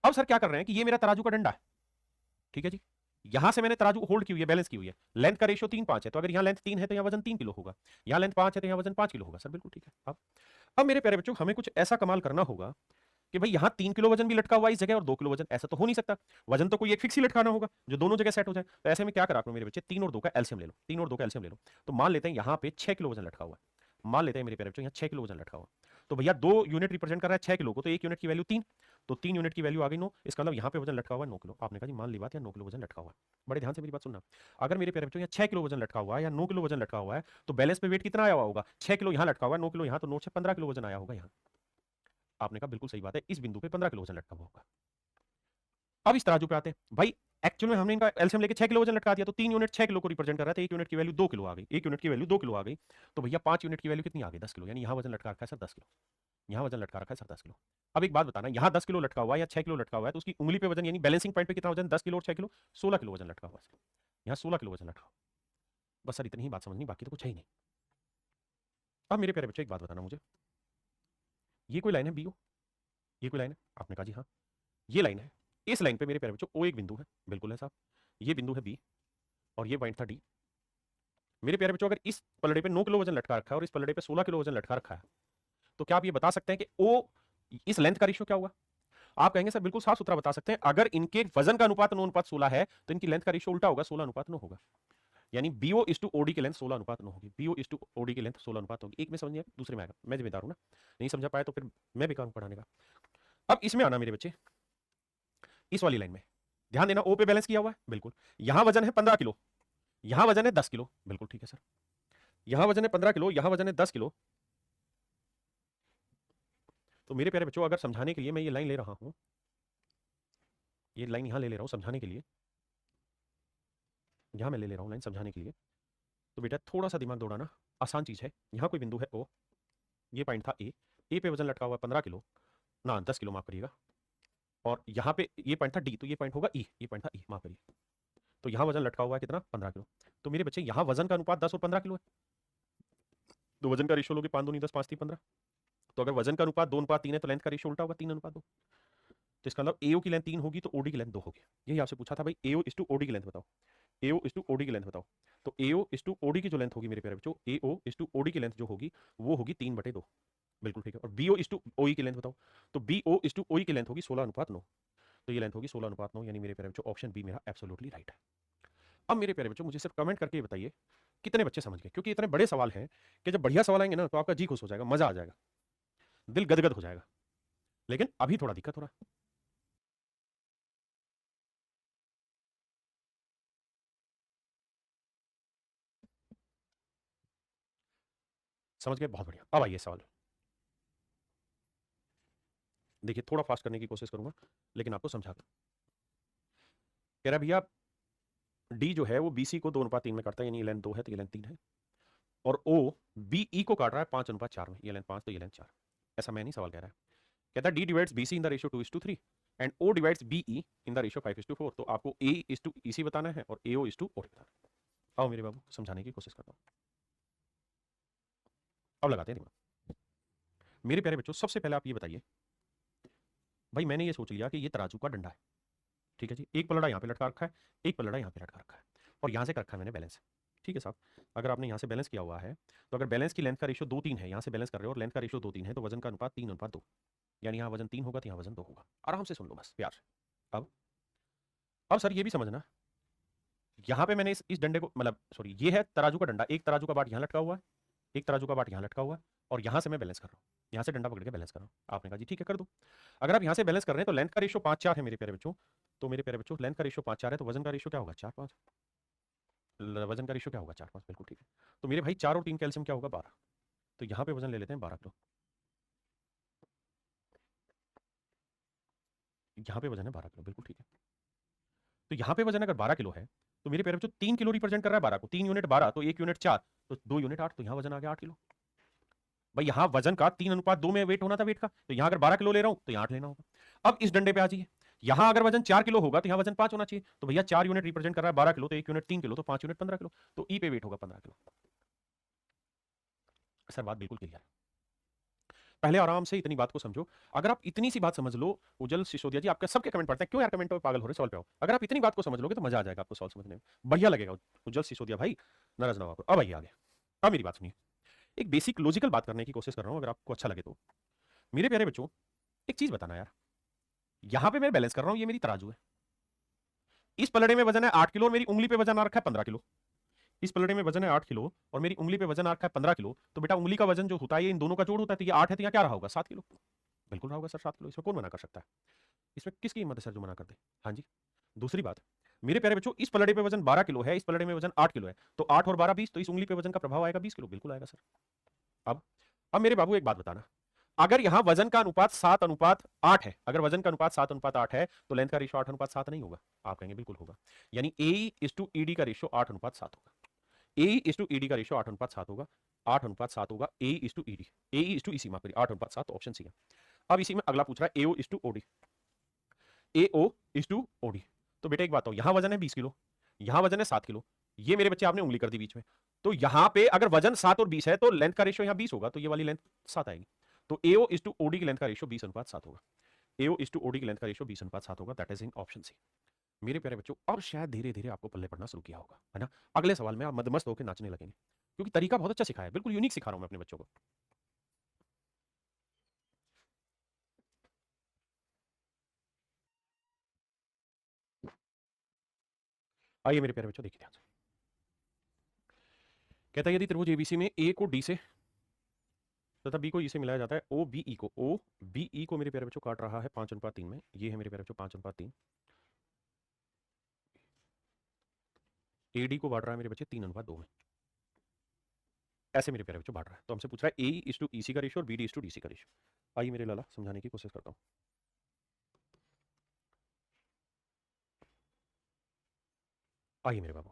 अब सर क्या कर रहे हैं कि ये मेरा तराजू का डंडा है, ठीक है जी। यहां से मैंने तराजू होल्ड की हुई है, बैलेंस की हुई है, लेंथ का रेशियो 3:5 है, तो अगर यहाँ लेंथ 3 है तो यहाँ वजन 3 किलो होगा, यहाँ लेंथ 5 है तो यहाँ वजन 5 किलो होगा। सर बिल्कुल ठीक है। अब मेरे प्यारे बच्चों, हमें कुछ ऐसा कमाल करना होगा कि भाई यहाँ 3 किलो वजन भी लटका हुआ है इस जगह और 2 किलो वजन, ऐसा तो हो नहीं सकता। वजन तो कोई एक फिक्स ही लटकाना होगा जो दोनों जगह सेट हो जाए। तो ऐसे में क्या करा करो मेरे बच्चे, 3 और 2 का एलसीएम ले लो, 3 और 2 का एलसीएम ले लो। तो मान लेते हैं यहाँ पे 6 किलो वजन लटका हुआ है, मान लेते हैं मेरे प्यारे बच्चों यहाँ 6 किलो वजन लटका हुआ है। तो भैया 2 यूनिट रिप्रेजेंट कर रहा है 6 किलो को, तो 1 यूनिट की वैल्यू 3, तो 3 यूनिट की वैल्यू आ गई 9। इसका मतलब यहाँ पे वजन लटका हुआ है 9 किलो। आपने कहा जी मान ली बात, या 9 किलो वजन लटका हुआ है। बड़े ध्यान से मेरी बात सुनना, अगर मेरे प्यारे बच्चों यहाँ 6 किलो वजन लटका हुआ है या 9 किलो वजन लटका हुआ है, तो बैलेंस पे वेट कितना आया हुआ होगा, 6 किलो यहाँ लटका हुआ है, 9 किलो यहाँ, तो 9 से 15 किलो वजन आया होगा यहाँ। आपने कहा बिल्कुल सही बात है, इस बिंदु पे 15 किलो वजन लटका हुआ होगा। अब इस तराजू पे आते हैं भाई, एक्चुअल में हमने इनका एलसीएम लेके 6 किलो वजन लटका दिया, तो 3 यूनिट 6 किलो को रिप्रेजेंट कर रहा था, 1 यूनिट की वैल्यू 2 किलो आ गई, 1 यूनिट की वैल्यू 2 किलो आ गई। तो भैया 5 यूनिट की वैल्यू कितनी आ गई, 10 किलो, यानी यहाँ वजन लटका रखा है सर 10 किलो, यहाँ वजन लटका रखा है सर 10 किलो। अब एक बात बताना, यहाँ 10 किलो लटका हुआ है या 6 किलो लटका हुआ है, तो उसकी उंगली पे वजन यानी बैलेंसिंग पॉइंट पे कितना वजन, 10 किलो और 6 किलो, 16 किलो वजन लटका हुआ है। यहाँ 16 किलो वजन लटका हुआ। बस सर इतनी ही बात समझनी, बाकी तो कुछ है ही नहीं। अब मेरे प्यारे बच्चे एक बात बताना मुझे, ये कोई लाइन है बीओ, ये कोई लाइन है? आपने कहा जी हाँ ये लाइन है। इस लाइन पे मेरे प्यारे बच्चों ओ एक बिंदु है, बिल्कुल है साहब, ये बिंदु है बी, और ये पॉइंट था डी। मेरे प्यारे बच्चों, अगर इस पलड़े पे 9 किलो वजन लटका रखा है और इस पलड़े पे 16 किलो वजन लटका रखा है, तो क्या आप ये बता सकते हैं कि ओ इस लेंथ का रेशियो क्या होगा? आप कहेंगे सर बिल्कुल साफ सुथरा बता सकते हैं, अगर इनके वजन का अनुपात 9:16 है तो इनकी लेंथ का रेशियो उल्टा होगा, 16:9 होगा। यानी बीओ इस टू ओडी की लेंथ 16:9 होगी, बीओ इस टू ओडी की लेंथ 16 होगी। एक में समझिए दूसरे में आएगा, मैं जिम्मेदार हूं ना, नहीं समझा पाया तो फिर मैं बेकार हूं पढ़ाने का। अब इसमें आना मेरे बच्चे, इस वाली लाइन में ध्यान देना, ओ पे बैलेंस किया हुआ है बिल्कुल, यहां वजन है 15 किलो, यहां वजन है 10 किलो, बिल्कुल ठीक है सर, यहां वजन है 15 किलो, यहां वजन है 10 किलो। तो मेरे प्यारे बच्चों, अगर समझाने के लिए मैं ये लाइन ले रहा हूं, ये लाइन यहां ले रहा हूं समझाने के लिए, यहां मैं ले रहा हूं लाइन समझाने के लिए, तो बेटा थोड़ा सा दिमाग दौड़ाना, आसान चीज है। यहां कोई बिंदु है ओ, ये पॉइंट था ए पे वजन लटका हुआ है 15 किलो, ना 10 किलो माफ करिएगा, और यहाँ पे ये पॉइंट था डी, तो ये पॉइंट होगा ई, ये पॉइंट था ई, माफ करिए। तो यहाँ वजन लटका हुआ है कितना, 15 किलो। तो मेरे बच्चे यहाँ वजन का अनुपात 10 और 15 किलो है, तो वजन का रेशियो लोगे 5 2 नहीं 10 5 3 15। तो अगर वजन का अनुपात 2:3 है तो लेंथ का रेशियो उल्टा होगा 3:2। तो इसका मतलब एओ की लेंथ 3 होगी तो ओडी की लेंथ 2 होगी। यही आपसे पूछा था भाई, एओ इस टू ओडी की लेंथ बताओ, एओ इस टू ओडी की लेंथ बताओ। तो एओ इस टू ओडी की जो लेंथ होगी मेरे प्यारे बच्चों, एओ इस टू ओडी की लेंथ जो होगी वो होगी 3/2, बिल्कुल ठीक है। और बीओ इस टू ओई की लेंथ बताओ, तो बीओ इस टू ओई की लेंथ होगी 16:9, तो ये लेंथ होगी 16:9, यानी मेरे प्यारे बच्चों ऑप्शन बी मेरा एब्सोल्युटली राइट है। अब मेरे प्यारे बच्चों मुझे सिर्फ कमेंट करके ये बताइए कितने बच्चे समझ गए, क्योंकि इतने बड़े सवाल हैं कि जब बढ़िया सवाल आएंगे ना तो आपका जी खुश हो जाएगा, मजा आ जाएगा, दिल गदगद हो जाएगा। लेकिन अभी थोड़ा दिक्कत हो रहा है। समझ गए, बहुत बढ़िया। अब आइए सवाल, देखिए थोड़ा फास्ट करने की कोशिश करूंगा लेकिन आपको समझा दूं। कह रहा भैया डी जो है वो बीसी को 2:3 में काटता है, यानी ये लेंथ 2 है तो ये लेंथ 3 है, और ओ बीई को काट रहा है 5:4 में, ये लेंथ 5 तो ये लेंथ 4। ऐसा मैं नहीं सवाल कह रहा है, कहता है D divides BC in the ratio 2:3 and O divides BE in the ratio 5:4। तो आपको ए इज टू ईसी बताना है और एओ इज टू ओडी बताना है। आओ मेरे बाबू समझाने की कोशिश करता हूं, अब लगाते हैं दिमाग। मेरे प्यारे बच्चों सबसे पहले आप ये बताइए, भाई मैंने ये सोच लिया कि ये तराजू का डंडा है, ठीक है जी, एक पलड़ा यहाँ पे लटका रखा है, एक पलड़ा यहाँ पे लटका रखा है, और यहाँ से कर रखा है मैंने बैलेंस। ठीक है साहब, अगर आपने यहाँ से बैलेंस किया हुआ है, तो अगर बैलेंस की लेंथ का रेशियो 2-3 है, यहाँ से बैलेंस कर रहे हो और लेंथ का रेशियो 2-3 है, तो वजन का अनुपात 3:2, यानी यहाँ वजन 3 होगा तो यहाँ वजन 2 होगा। आराम से सुन लो बस प्यार से। अब सर ये भी समझना, यहाँ पे मैंने इस डंडे को, मतलब सॉरी, ये है तराजू का डंडा, एक तराजू का बाट यहाँ लटका हुआ है, एक तराजू का बाट यहाँ लटका हुआ है, और यहाँ से मैं बैलेंस कर रहा हूँ, यहाँ से डंडा पकड़ के बैलेंस कर रहा हूँ। आपने कहा जी ठीक है कर दो। अगर आप यहाँ से बैलेंस कर रहे हैं तो लेंथ का रेशियो 5-4 है मेरे प्यारे बच्चों, तो मेरे प्यारे बच्चों लेंथ का रेशियो 5-4 है, तो वजन का रेशियो क्या होगा 4-5, वजन का रेशियो क्या होगा 4-5, बिल्कुल ठीक है। तो मेरे भाई 4 और 3 कैल्शियम क्या होगा 12, तो यहाँ पे वजन ले लेते हैं 12 किलो, यहाँ पे वजन है 12 किलो, बिल्कुल ठीक है। तो यहाँ पे वजन अगर 12 किलो है, तो मेरे प्यारे बच्चों 3 किलो रिप्रेजेंट कर रहा है 12 को, 3 यूनिट 12, तो 1 यूनिट 4, तो 2 यूनिट 8, तो यहाँ वजन आ गया 8 किलो। भाई यहाँ वजन का 3:2 में वेट होना था वेट का, तो यहाँ अगर 12 किलो ले रहा हूँ तो यहाँ 8 लेना होगा। अब इस डंडे पे आ जाइए, यहाँ अगर वजन 4 किलो होगा तो यहाँ वजन 5 होना चाहिए, तो भैया 4 यूनिट रिप्रेजेंट कर रहा है 12 किलो, तो 1 यूनिट 3 किलो, तो 5 यूनिट 15 किलो, तो ई पे वेट होगा 15 किलो। सर बात बिल्कुल क्लियर। पहले आराम से इतनी बात को समझो, अगर आप इतनी सी बात समझ लो, उज्जवल सिसोदिया जी आपके सबके कमेंट पढ़ते हैं, क्यों यार कमेंट पे पागल हो रहे, सॉल्व पे आओ। अगर आप इतनी बात को समझ लोगे तो मजा आ जाएगा आपको सॉल्व समझने में, बढ़िया लगेगा। उज्जवल सिसोदिया भाई नाराज ना हो। अब आइए आगे, अब मेरी बात सुनिए, एक बेसिक लॉजिकल बात करने की कोशिश कर रहा हूं, अगर आपको अच्छा लगे तो। मेरे प्यारे बच्चों एक चीज बताना यार, यहां पे मैं बैलेंस कर रहा हूं, ये मेरी तराजू है, इस पलड़े में वजन है 8 किलो और मेरी उंगली पे वजन आ रखा है 15 किलो। इस पलड़े में वजन है 8 किलो और मेरी उंगली पे वजन आ रखा है 15 किलो, तो बेटा उंगली का वजन जो होता है ये इन दोनों का जोड़ होता है, तो ये 8 है, तो यहाँ क्या रहा होगा 7 किलो, बिल्कुल रहा होगा सर 7 किलो। इसमें कौन मना कर सकता है, इसमें किसकी हिम्मत है सर जो मना कर दे। हाँ जी। दूसरी बात, मेरे प्यारे बच्चों इस पलड़े पे वजन 12 किलो है, इस पलड़े में वजन 8 किलो है, तो 8 और 12 20, तो इस उंगली पे वजन का प्रभाव आएगा 20 किलो, बिल्कुल आएगा सर। अब अब मेरे बाबू एक बात बताना, अगर यहां वजन का अनुपात 7:8 है, अगर वजन का अनुपात 7:8 है, तो लेंथ का रेशियो 8:7 नहीं होगा। आप कहेंगे बिल्कुल होगा, यानी ए/ईडी का रेशियो 8:7 होगा, ए/ईडी का रेशियो 8:7 होगा, 8:7 होगा ए/ईडी, ए/ईसी माफ करिए 8:7, तो ऑप्शन सी है। अब इसी में अगला पूछ रहा है एओ/ओडी, एओ/ओडी, तो बेटा एक बात हो, यहां वजन है 20 किलो, यहां वजन है 7 किलो, ये मेरे बच्चे आपने उंगली कर दी बीच में, तो यहां पे अगर वजन 7 और 20 है तो लेंथ का रेशियो यहां 20 होगा, तो ये वाली लेंथ 7 आएगी, तो एओ/ओडी की लेंथ का रेशियो 20:7 होगा, एओ/ओडी की लेंथ का रेशियो 20:7 होगा, that is in option C. मेरे प्यारे बच्चों अब शायद धीरे धीरे आपको पल्ले पड़ना शुरू किया होगा, है ना। अगले सवाल में आप मदमस्त होकर नाचने लगेंगे, क्योंकि तरीका बहुत अच्छा सिखाया है, बिल्कुल यूनिक सिखा रहा हूं मैं अपने बच्चों को। आइए मेरे प्यारे बच्चों देखिए ध्यान से, कहता है यदि त्रिभुज एबीसी में ए को डी से तथा बी को ई से मिलाया जाता है, ओ बी ई को मेरे प्यारे बच्चों काट रहा है 5:3 में, ये है मेरे प्यारे बच्चों 5:3, ए डी को बांट रहा है मेरे बच्चे 3:2 में, ऐसे मेरे प्यारे बच्चों बांट रहा है, तो हमसे पूछ रहा है ए/ईसी का रेशियो और बी/डी/सी का रेशियो। आइए मेरे लाला समझाने की कोशिश करता हूँ। आइए मेरे बाबू,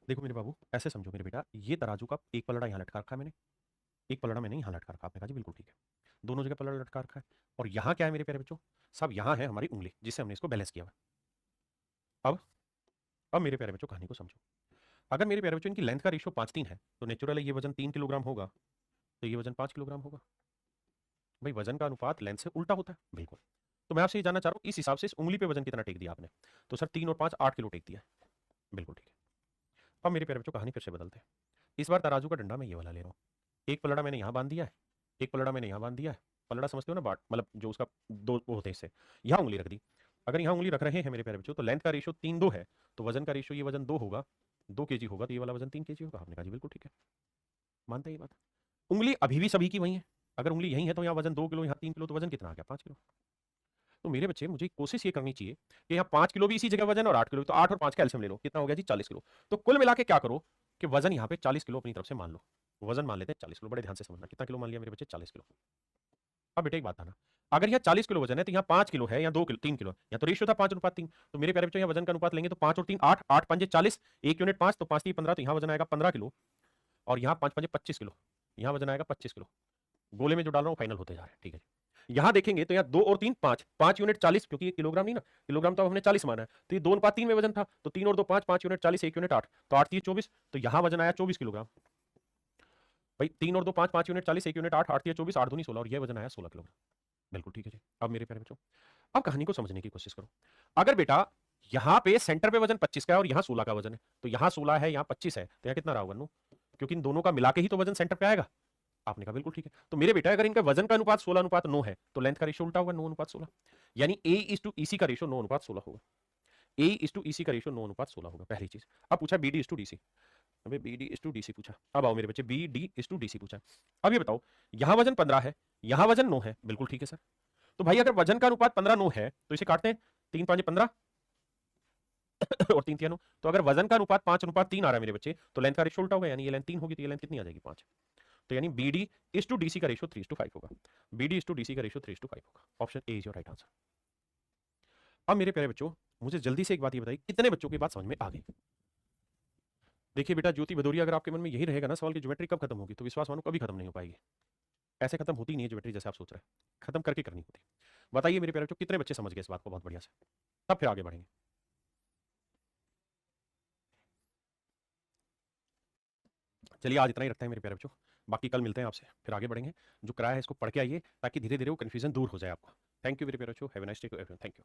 देखो मेरे बाबू ऐसे समझो मेरे बेटा, ये तराजू का एक पलड़ा यहाँ लटका रखा है मैंने, एक पलड़ा मैंने यहाँ लटका रखा, आपने कहा जी बिल्कुल ठीक है, दोनों जगह पलड़ा लटका रखा है, और यहाँ क्या है मेरे प्यारे बच्चों, सब यहाँ है हमारी उंगली जिससे हमने इसको बैलेंस किया हुआ। अब मेरे प्यारे बच्चों कहानी को समझो, अगर मेरे प्यारे बच्चों इनकी लेंथ का रेशियो 5-3 है, तो नेचुरल है ये वजन 3 किलोग्राम होगा, तो ये वजन 5 किलोग्राम होगा। भाई वजन का अनुपात लेंथ से उल्टा होता है, बिल्कुल। तो मैं आपसे ये जानना चाह रहा हूँ इस हिसाब से इस उंगली पे वजन कितना टेक दिया आपने, तो सर 3 और 5 8 किलो टेक दिया है, बिल्कुल ठीक है। अब मेरे प्यारे बच्चों कहानी फिर से बदलते हैं, इस बार तराजू का डंडा मैं ये वाला ले रहा हूँ, एक पलड़ा मैंने यहाँ बांध दिया है, एक पलड़ा मैंने यहाँ बांध दिया है, पलड़ा समझते हो ना बाट, मतलब जो उसका दो वो होते हैं इससे, यहाँ उंगली रख दी। अगर यहाँ उंगली रख रहे हैं मेरे प्यारे बच्चों, तो लेंथ का रेशियो 3:2 है, तो वजन का रेशियो ये वजन 2 होगा, 2 केजी होगा, तो ये वाला वजन 3 केजी होगा। आपने कहा जी बिल्कुल ठीक है, मानते हैं ये बात। उंगली अभी भी सभी की वही है, अगर उंगली यही है तो यहाँ वजन 2 किलो, यहाँ 3 किलो, तो वजन कितना आ गया 5 किलो। तो मेरे बच्चे मुझे कोशिश ये करनी चाहिए कि यहाँ 5 किलो भी इसी जगह वजन और 8 किलो, तो 8 और 5 कैल्शियम ले लो, कितना हो गया जी 40 किलो। तो कुल मिला के क्या करो कि वजन यहाँ पे 40 किलो अपनी तरफ से मान लो, वजन मान लेते हैं 40 किलो, बड़े ध्यान से समझना, कितना किलो मान लिया मेरे बच्चे 40 किलो। अब बेटे एक बात था, अगर यहाँ 40 किलो वजन है तो यहाँ 5 किलो है या 2 किलो 3 किलो, या तो रेशियो था 5:3, तो मेरे प्यारे बच्चों यहाँ वजन का अनुपात लेंगे तो 5 और 3 8, 8 5 40, 1 यूनिट 5, तो 5 3 15, तो यहाँ वजन आएगा 15 किलो, और यहाँ 5 5 25 किलो, यहाँ वजन आएगा 25 किलो। गोले में जो डाल रहा हूँ फाइनल होते जा रहे हैं, ठीक है। यहाँ देखेंगे तो यहाँ 2 और 3 5, 5 यूनिट 40, क्योंकि ये किलोग्राम नहीं ना, किलोग्राम तो हमने 40 माना है, तो ये 2:3 में वजन था, तो 3 और 2 5, 5 यूनिट 40, 1 यूनिट 8, तो 8 3 24, तो यहाँ वजन आया 24 किलोग्राम। भाई 3 और 2 5, 5 यूनिट 40, 1 यूनिट 8, 8 3 24, 8 दूनी 16, और यह वजन आया 16 किलोग्राम, बिल्कुल ठीक है जी। अब मेरे प्यारे बच्चों अब कहानी को समझने की कोशिश करो, अगर बेटा यहां पे सेंटर पे वजन 25 का है और यहां 16 का वजन है, तो यहां 16 है यहां 25 है, तो यहां कितना रहा होगा 9, क्योंकि इन दोनों का मिला के ही तो वजन सेंटर पे आएगा। आपने कहा बिल्कुल ठीक है। तो मेरे बेटा अगर इनका वजन का अनुपात 16:9 है तो लेंथ का रेशियो उल्टा होगा 9:16, यानी A/EC का रेशियो 9:16 होगा। A/EC का रेशियो 9:16 होगा, पहली चीज। अब पूछा BD/DC, अबे BD/DC पूछा। अब आओ मेरे बच्चे, BD/DC पूछा। अब ये बताओ, यहां वजन 15 है, यहां वजन 9 है, बिल्कुल ठीक है सर। तो भाई अगर वजन का अनुपात 15:9 है तो इसे काटते हैं, 3×5 = 15 और 3×3 = 9। तो अगर वजन का अनुपात 5:3 आ रहा है मेरे बच्चे, तो लेंथ का रेशियो उल्टा होगा, यानी ये लेंथ 3 होगी, तो ये लेंथ कितनी आ जाएगी 5। तो यानी BD/DC का रेशियो 3:5 होगा। BD/DC का रेशियो 3:5 होगा। Option A is your right answer. अब मेरे प्यारे बच्चों, मुझे जल्दी से एक बात ये बताइए, कितने बच्चों की बात समझ में आ गई? देखिए बेटा ज्योति भदौरिया, अगर आपके मन में यही रहेगा ना सवाल की ज्योमेट्री कब खत्म होगी, तो विश्वास मानो कभी खत्म नहीं हो पाएगी। ऐसे खत्म होती नहीं है ज्योमेट्री जैसे आप सोच रहे हैं, खत्म करके करनी होती। बताइए मेरे प्यारे बच्चों, कितने बच्चे समझ गए इस बात को बहुत बढ़िया से? तब फिर आगे बढ़ेंगे। चलिए आज इतना ही रखते हैं मेरे प्यारे बच्चों, बाकी कल मिलते हैं आपसे, फिर आगे बढ़ेंगे। जो कराया है इसको पढ़ के आइए, ताकि धीरे धीरे वो कन्फ्यूजन दूर हो जाए आपका। थैंक यू मेरे प्यारे बच्चों, have a nice day to everyone, thank you.